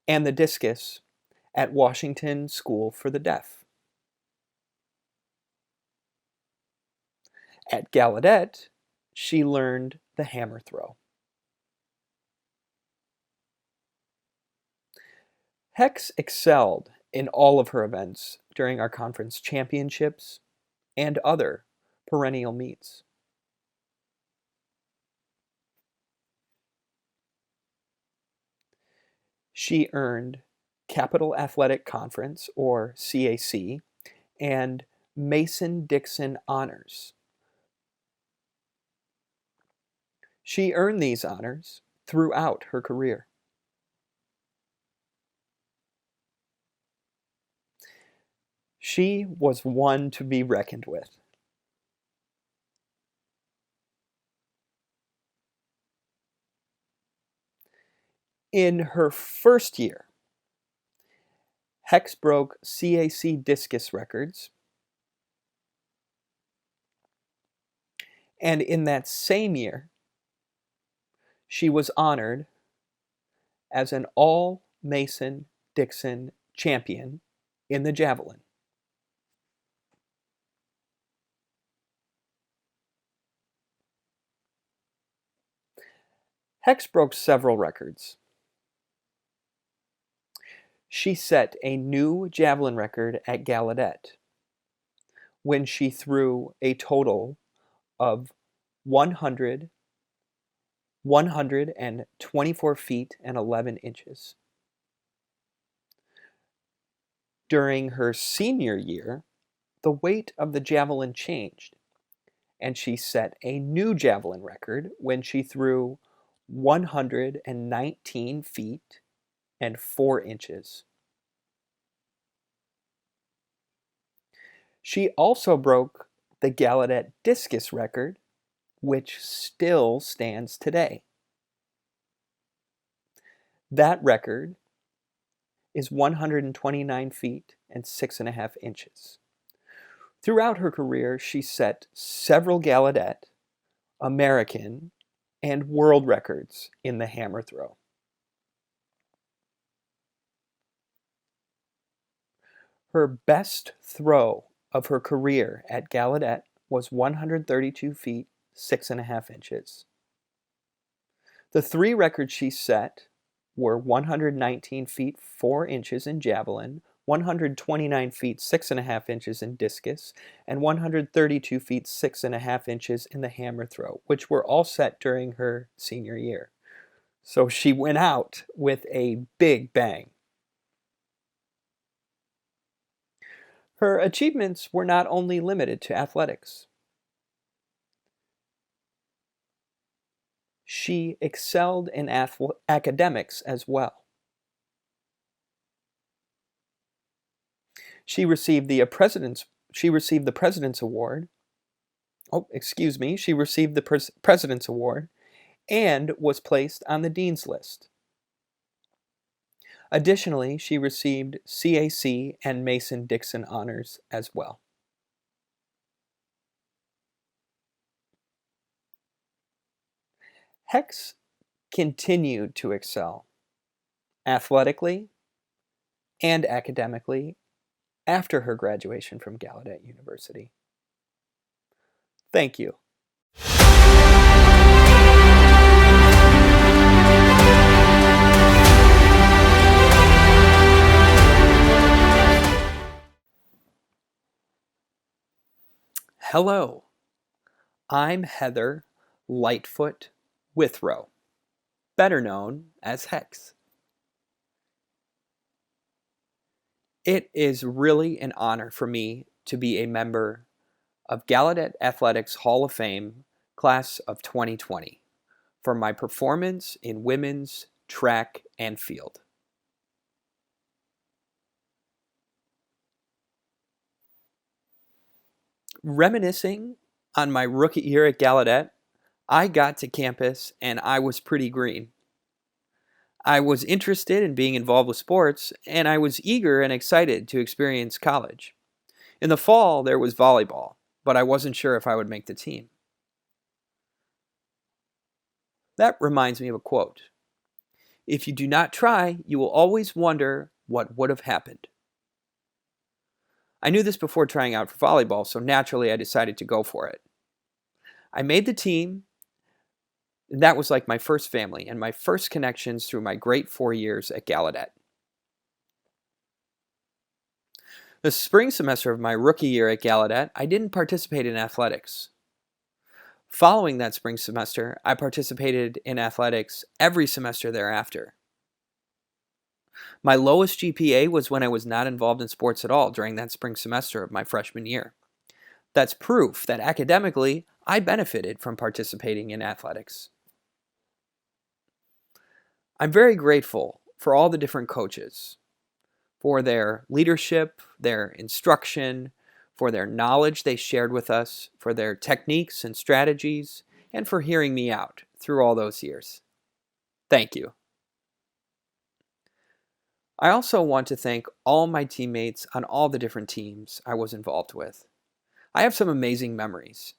and the discus at Washington School for the Deaf. At Gallaudet, she learned the hammer throw. Hex excelled in all of her events during our conference championships and other perennial meets. She earned Capital Athletic Conference, or CAC, and Mason-Dixon honors. She earned these honors throughout her career. She was one to be reckoned with. In her first year, Hex broke CAC discus records, and in that same year, she was honored as an all-Mason-Dixon champion in the javelin. Hex broke several records. She set a new javelin record at Gallaudet when she threw a total of 124 feet and 11 inches. During her senior year, the weight of the javelin changed, and she set a new javelin record when she threw 119 feet and 4 inches. She also broke the Gallaudet discus record, which still stands today. That record is 129 feet and 6.5 inches. Throughout her career, she set several Gallaudet, American, and world records in the hammer throw. Her best throw of her career at Gallaudet was 132 feet, 6.5 inches. The three records she set were 119 feet, 4 inches in javelin, 129 feet, 6.5 inches in discus, and 132 feet, 6.5 inches in the hammer throw, which were all set during her senior year. So she went out with a big bang. Her achievements were not only limited to athletics. She excelled in academics as well. She received the President's Award. She received the President's Award and was placed on the Dean's List. Additionally, she received CAC and Mason-Dixon honors as well. Hex continued to excel athletically and academically after her graduation from Gallaudet University. Thank you. Hello, I'm Heather Lightfoot Withrow, better known as Hex. It is really an honor for me to be a member of Gallaudet Athletics Hall of Fame class of 2020 for my performance in women's track and field. Reminiscing on my rookie year at Gallaudet, I got to campus and I was pretty green. I was interested in being involved with sports, and I was eager and excited to experience college. In the fall, there was volleyball, but I wasn't sure if I would make the team. That reminds me of a quote. If you do not try, you will always wonder what would have happened. I knew this before trying out for volleyball, so naturally I decided to go for it. I made the team, and that was like my first family and my first connections through my great 4 years at Gallaudet. The spring semester of my rookie year at Gallaudet, I didn't participate in athletics. Following that spring semester, I participated in athletics every semester thereafter. My lowest GPA was when I was not involved in sports at all during that spring semester of my freshman year. That's proof that academically, I benefited from participating in athletics. I'm very grateful for all the different coaches, for their leadership, their instruction, for their knowledge they shared with us, for their techniques and strategies, and for hearing me out through all those years. Thank you. I also want to thank all my teammates on all the different teams I was involved with. I have some amazing memories.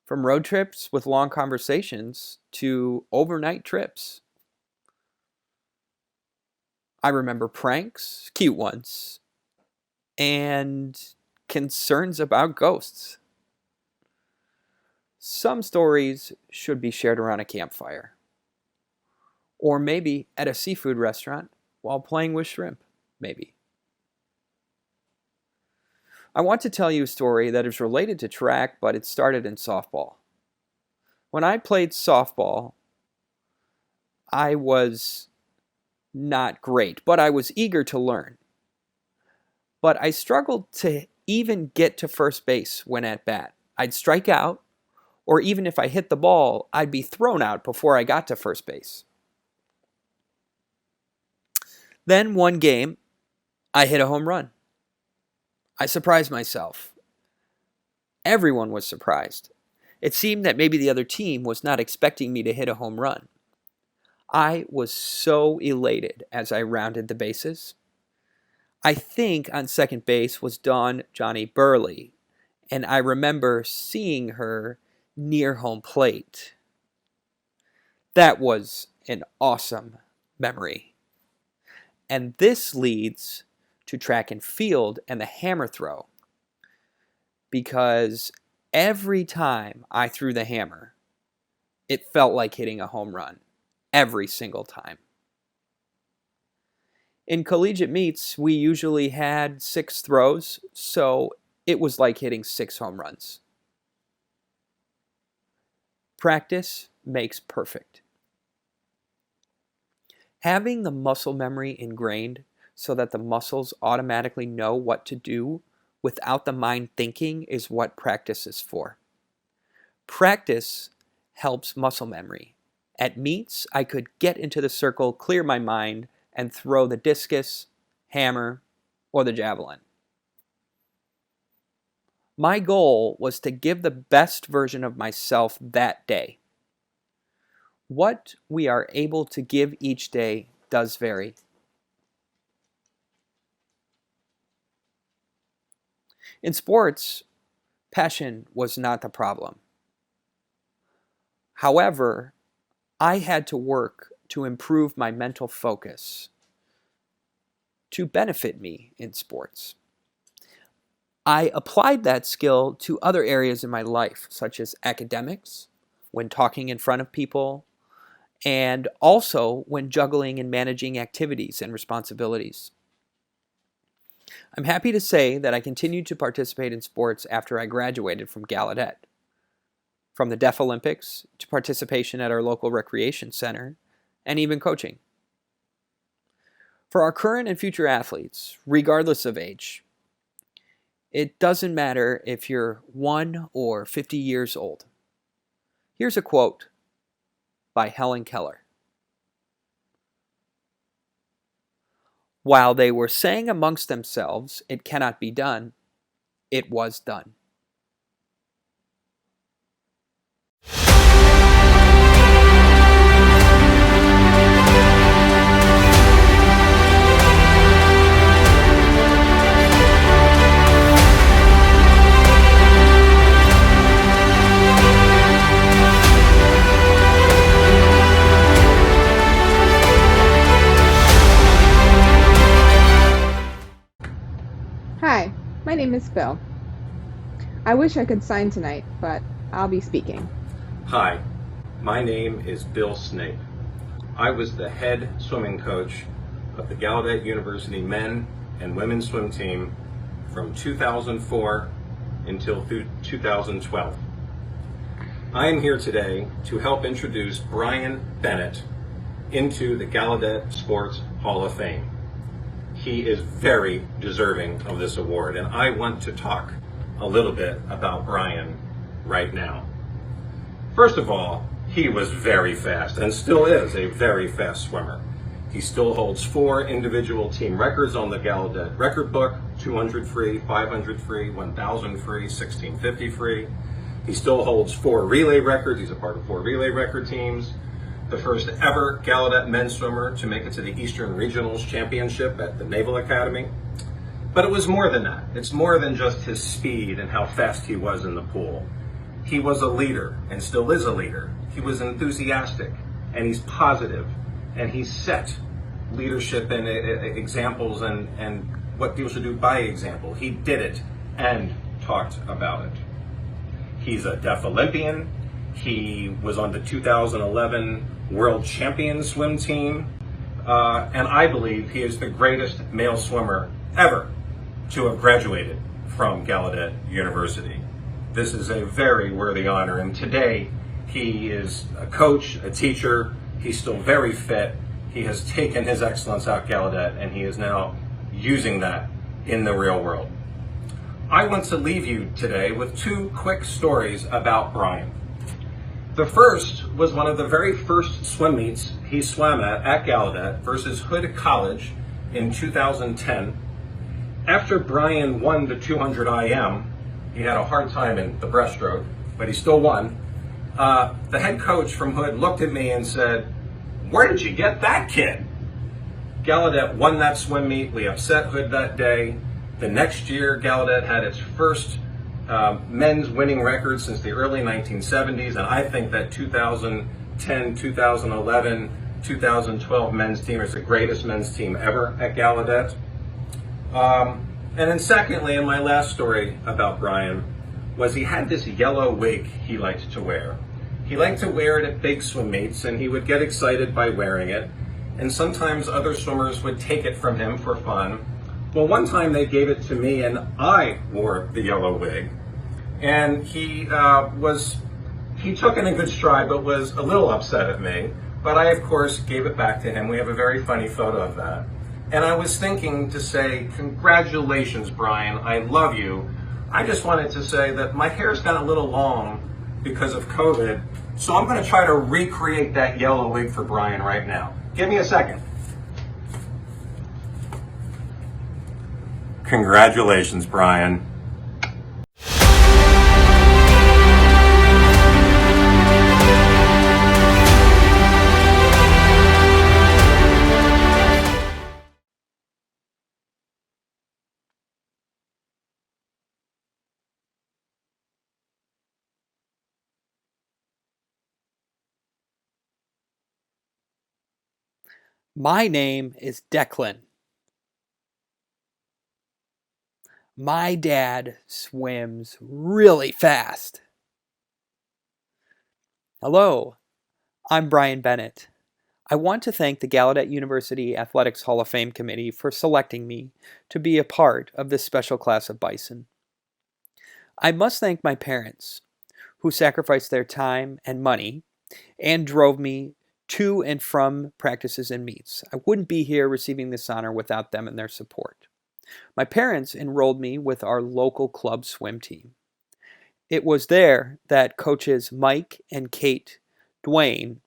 From road trips with long conversations to overnight trips. I remember pranks, cute ones, and concerns about ghosts. Some stories should be shared around a campfire. Or maybe at a seafood restaurant while playing with shrimp, maybe. I want to tell you a story that is related to track, but it started in softball. When I played softball, I was not great, but I was eager to learn. But I struggled to even get to first base when at bat. I'd strike out, or even if I hit the ball, I'd be thrown out before I got to first base. Then one game, I hit a home run. I surprised myself. Everyone was surprised. It seemed that maybe the other team was not expecting me to hit a home run. I was so elated as I rounded the bases. I think on second base was Dawn Johnny Burley, and I remember seeing her near home plate. That was an awesome memory. And this leads to track and field and the hammer throw. Because every time I threw the hammer, it felt like hitting a home run. Every single time. In collegiate meets, we usually had 6 throws, so it was like hitting 6 home runs. Practice makes perfect. Having the muscle memory ingrained so that the muscles automatically know what to do without the mind thinking is what practice is for. Practice helps muscle memory. At meets, I could get into the circle, clear my mind, and throw the discus, hammer, or the javelin. My goal was to give the best version of myself that day. What we are able to give each day does vary. In sports, passion was not the problem. However, I had to work to improve my mental focus to benefit me in sports. I applied that skill to other areas in my life, such as academics, when talking in front of people, and also when juggling and managing activities and responsibilities. I'm happy to say that I continued to participate in sports after I graduated from Gallaudet. From the Deaf Olympics to participation at our local recreation center, and even coaching. For our current and future athletes, regardless of age, it doesn't matter if you're 1 or 50 years old. Here's a quote by Helen Keller. While they were saying amongst themselves, it cannot be done, it was done. Hi, my name is Phil. I wish I could sign tonight, but I'll be speaking. Hi, my name is Bill Snape. I was the head swimming coach of the Gallaudet University men and women's swim team from 2004 until 2012. I am here today to help introduce Brian Bennett into the Gallaudet Sports Hall of Fame. He is very deserving of this award, and I want to talk a little bit about Brian right now. First of all, he was very fast and still is a very fast swimmer. He still holds 4 individual team records on the Gallaudet record book: 200 free, 500 free, 1,000 free, 1650 free. He still holds 4 relay records. He's a part of 4 relay record teams. The first ever Gallaudet men's swimmer to make it to the Eastern Regionals Championship at the Naval Academy. But it was more than that. It's more than just his speed and how fast he was in the pool. He was a leader and still is a leader. He was enthusiastic and he's positive and he set leadership and examples and what people should do by example. He did it and talked about it. He's a deaf Olympian. He was on the 2011 World Champion swim team. And I believe he is the greatest male swimmer ever to have graduated from Gallaudet University. This is a very worthy honor, and today he is a coach, a teacher. He's still very fit. He has taken his excellence out Gallaudet, and he is now using that in the real world. I want to leave you today with 2 quick stories about Brian. The first was one of the very first swim meets he swam at Gallaudet versus Hood College in 2010. After Brian won the 200 IM, he had a hard time in the breaststroke, but he still won. The head coach from Hood looked at me and said, "Where did you get that kid?" Gallaudet won that swim meet. We upset Hood that day. The next year, Gallaudet had its first men's winning record since the early 1970s, and I think that 2010, 2011, 2012 men's team is the greatest men's team ever at Gallaudet. And then secondly, and my last story about Brian, was he had this yellow wig he liked to wear. He liked to wear it at big swim meets, and he would get excited by wearing it, and sometimes other swimmers would take it from him for fun. Well, one time they gave it to me, and I wore the yellow wig, and he took it in good stride, but was a little upset at me, but I, of course, gave it back to him. We have a very funny photo of that. And I was thinking to say, congratulations, Brian, I love you. I just wanted to say that my hair's got a little long because of COVID, so I'm going to try to recreate that yellow wig for Brian right now. Give me a second. Congratulations, Brian. My name is Declan. My dad swims really fast. Hello, I'm Brian Bennett. I want to thank the Gallaudet University Athletics Hall of Fame Committee for selecting me to be a part of this special class of Bison. I must thank my parents, who sacrificed their time and money and drove me to and from practices and meets. I wouldn't be here receiving this honor without them and their support. My parents enrolled me with our local club swim team. It was there that coaches Mike and Kate Dwayne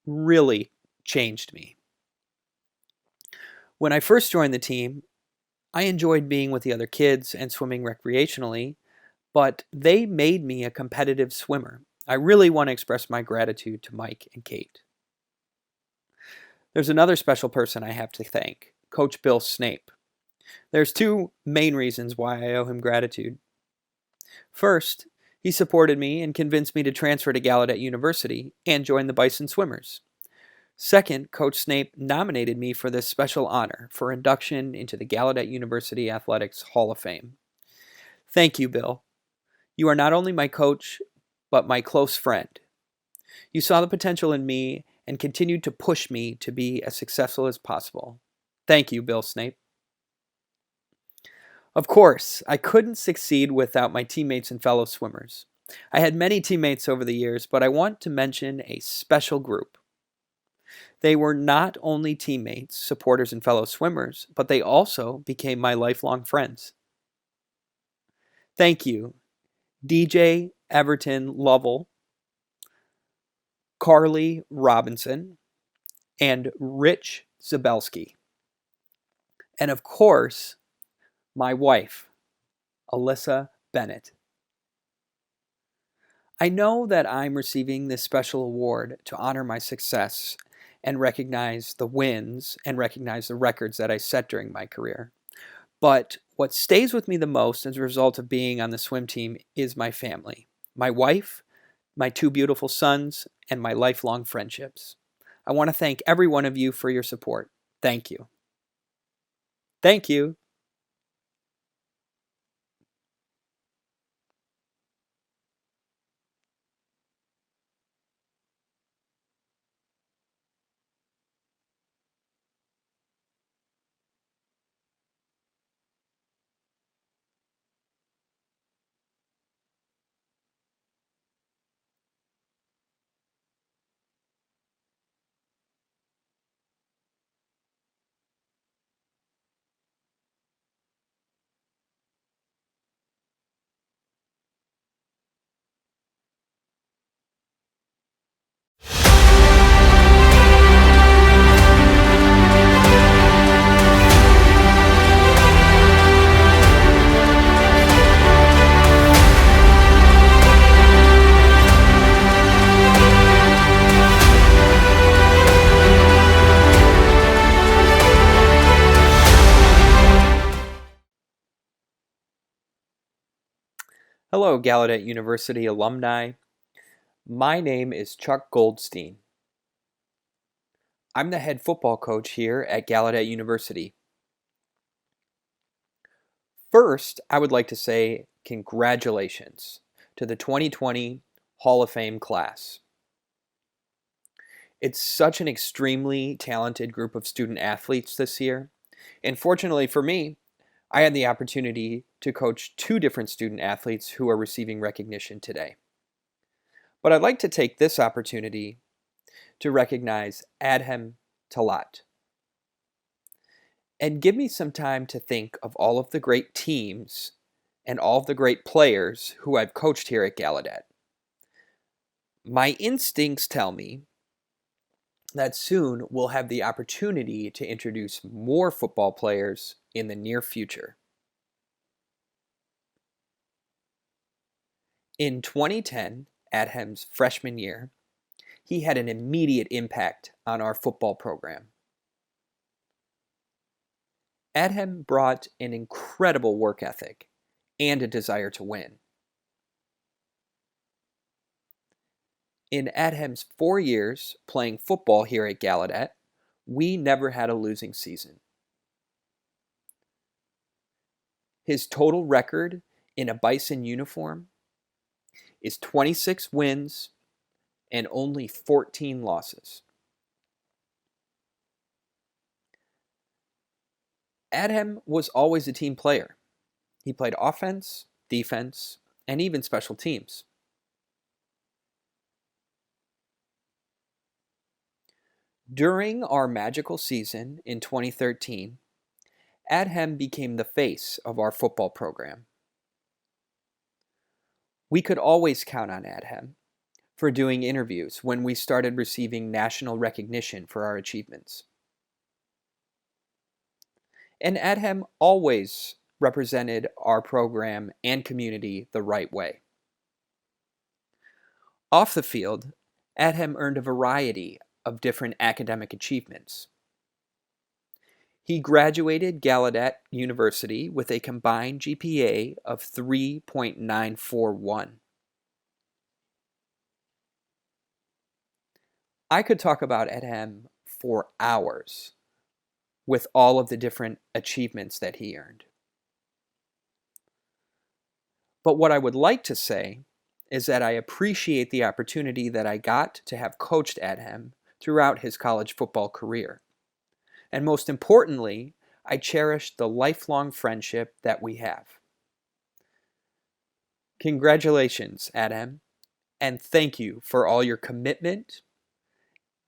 really changed me. When I first joined the team, I enjoyed being with the other kids and swimming recreationally, but they made me a competitive swimmer. I really want to express my gratitude to Mike and Kate. There's another special person I have to thank, Coach Bill Snape. There's two main reasons why I owe him gratitude. First, he supported me and convinced me to transfer to Gallaudet University and join the Bison Swimmers. Second, Coach Snape nominated me for this special honor for induction into the Gallaudet University Athletics Hall of Fame. Thank you, Bill. You are not only my coach, but my close friend. You saw the potential in me and continued to push me to be as successful as possible. Thank you, Bill Snape. Of course, I couldn't succeed without my teammates and fellow swimmers. I had many teammates over the years, but I want to mention a special group. They were not only teammates, supporters, and fellow swimmers, but they also became my lifelong friends. Thank you, DJ Everton Lovell, Carly Robinson, and Rich Zabelski. And of course, my wife, Alyssa Bennett. I know that I'm receiving this special award to honor my success and recognize the wins and recognize the records that I set during my career. But what stays with me the most as a result of being on the swim team is my family, my wife, my two beautiful sons, and my lifelong friendships. I want to thank every one of you for your support. Thank you. Thank you. Hello, Gallaudet University alumni. My name is Chuck Goldstein. I'm the head football coach here at Gallaudet University. First, I would like to say congratulations to the 2020 Hall of Fame class. It's such an extremely talented group of student athletes this year, and fortunately for me, I had the opportunity to coach two different student athletes who are receiving recognition today. But I'd like to take this opportunity to recognize Adhem Talat and give me some time to think of all of the great teams and all of the great players who I've coached here at Gallaudet. My instincts tell me that soon we'll have the opportunity to introduce more football players in the near future. In 2010, Adhem's freshman year, he had an immediate impact on our football program. Adhem brought an incredible work ethic and a desire to win. In Adhem's 4 years playing football here at Gallaudet, We never had a losing season. His total record in a Bison uniform is 26 wins and only 14 losses. Adhem was always a team player. He played offense, defense, and even special teams. During our magical season in 2013, Adhem became the face of our football program. We could always count on Adhem for doing interviews when we started receiving national recognition for our achievements. And Adhem always represented our program and community the right way. Off the field, Adhem earned a variety of different academic achievements. He graduated Gallaudet University with a combined GPA of 3.941. I could talk about Adhem for hours with all of the different achievements that he earned. But what I would like to say is that I appreciate the opportunity that I got to have coached Adhem throughout his college football career. And most importantly, I cherish the lifelong friendship that we have. Congratulations, Adhem, and thank you for all your commitment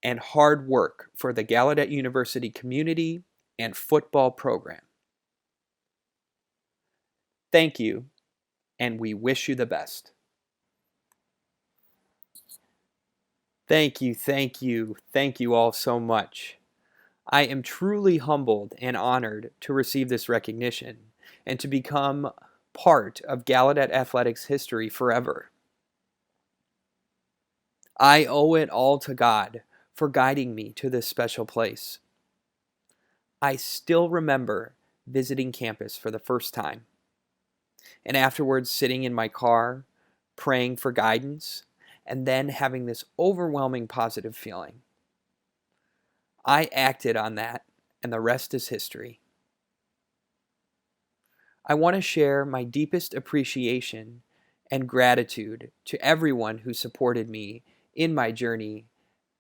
and hard work for the Gallaudet University community and football program. Thank you, and we wish you the best. Thank you, thank you, thank you all so much. I am truly humbled and honored to receive this recognition and to become part of Gallaudet Athletics history forever. I owe it all to God for guiding me to this special place. I still remember visiting campus for the first time, and afterwards sitting in my car, praying for guidance, and then having this overwhelming positive feeling. I acted on that, and the rest is history. I want to share my deepest appreciation and gratitude to everyone who supported me in my journey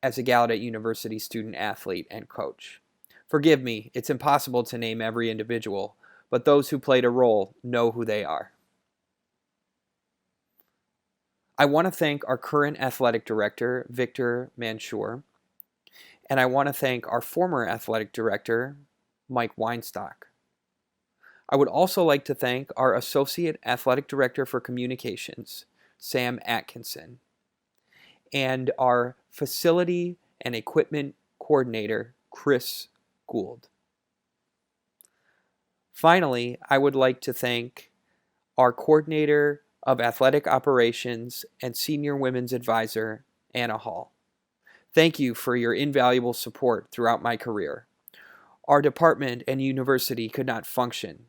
as a Gallaudet University student athlete and coach. Forgive me, it's impossible to name every individual, but those who played a role know who they are. I want to thank our current athletic director, Victor Mansour, and I want to thank our former athletic director, Mike Weinstock. I would also like to thank our associate athletic director for communications, Sam Atkinson, and our facility and equipment coordinator, Chris Gould. Finally, I would like to thank our coordinator of athletic operations and senior women's advisor, Anna Hall. Thank you for your invaluable support throughout my career. Our department and university could not function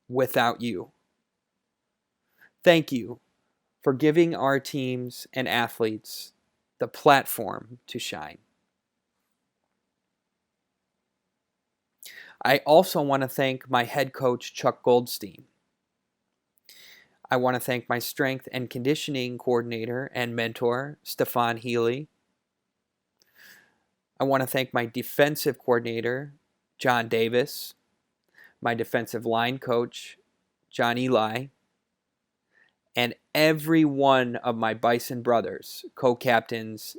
without you. Thank you for giving our teams and athletes the platform to shine. I also want to thank my head coach, Chuck Goldstein. I want to thank my strength and conditioning coordinator and mentor, Stefan Healy. I want to thank my defensive coordinator, John Davis, my defensive line coach, John Eli, and every one of my Bison brothers, co-captains,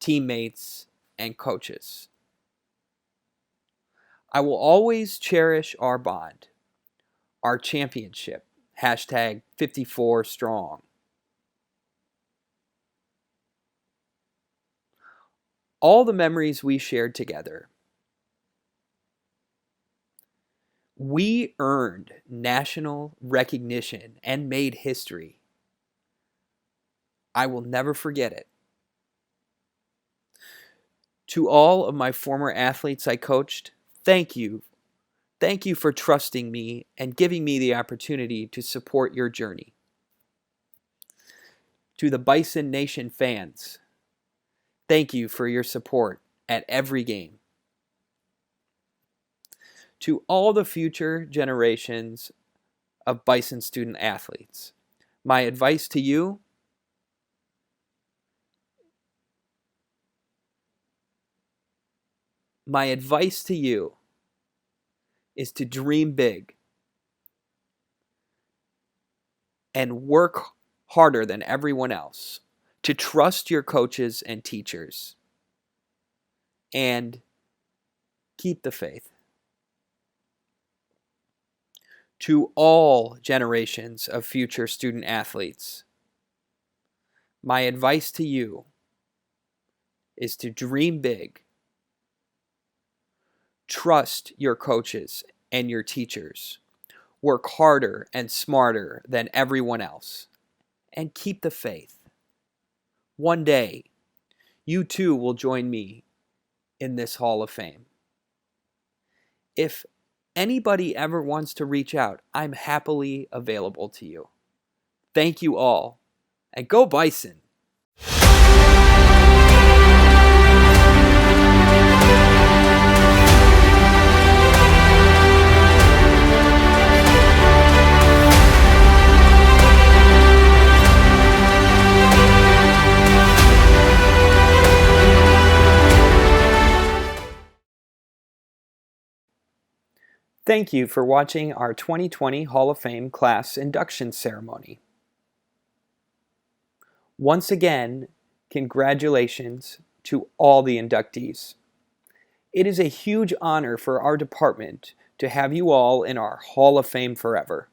teammates, and coaches. I will always cherish our bond, our championship, #54strong. All the memories we shared together. We earned national recognition and made history. I will never forget it. To all of my former athletes I coached, thank you. Thank you for trusting me and giving me the opportunity to support your journey. To the Bison Nation fans, thank you for your support at every game. To all the future generations of Bison student athletes, my advice to you is to dream big and work harder than everyone else, to trust your coaches and teachers, and keep the faith. To all generations of future student athletes, my advice to you is to dream big, trust your coaches and your teachers, work harder and smarter than everyone else, and keep the faith. One day, you too will join me in this Hall of Fame. If anybody ever wants to reach out, I'm happily available to you. Thank you all, and go Bison! Thank you for watching our 2020 Hall of Fame class induction ceremony. Once again, congratulations to all the inductees. It is a huge honor for our department to have you all in our Hall of Fame forever.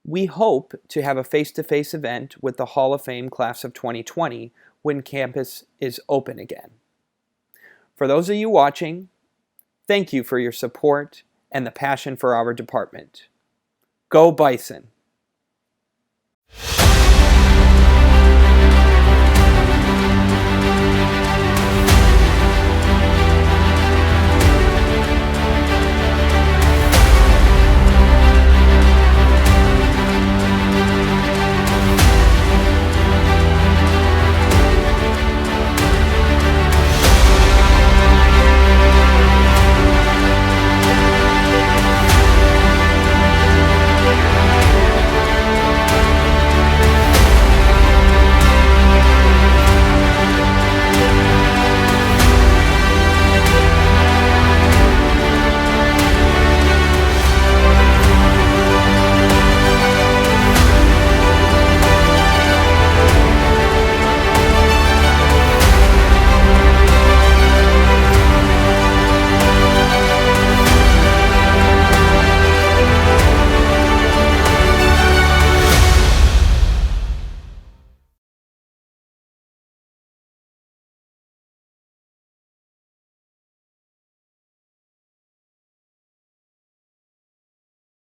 We hope to have a face-to-face event with the Hall of Fame class of 2020 when campus is open again. For those of you watching, thank you for your support and the passion for our department. Go Bison!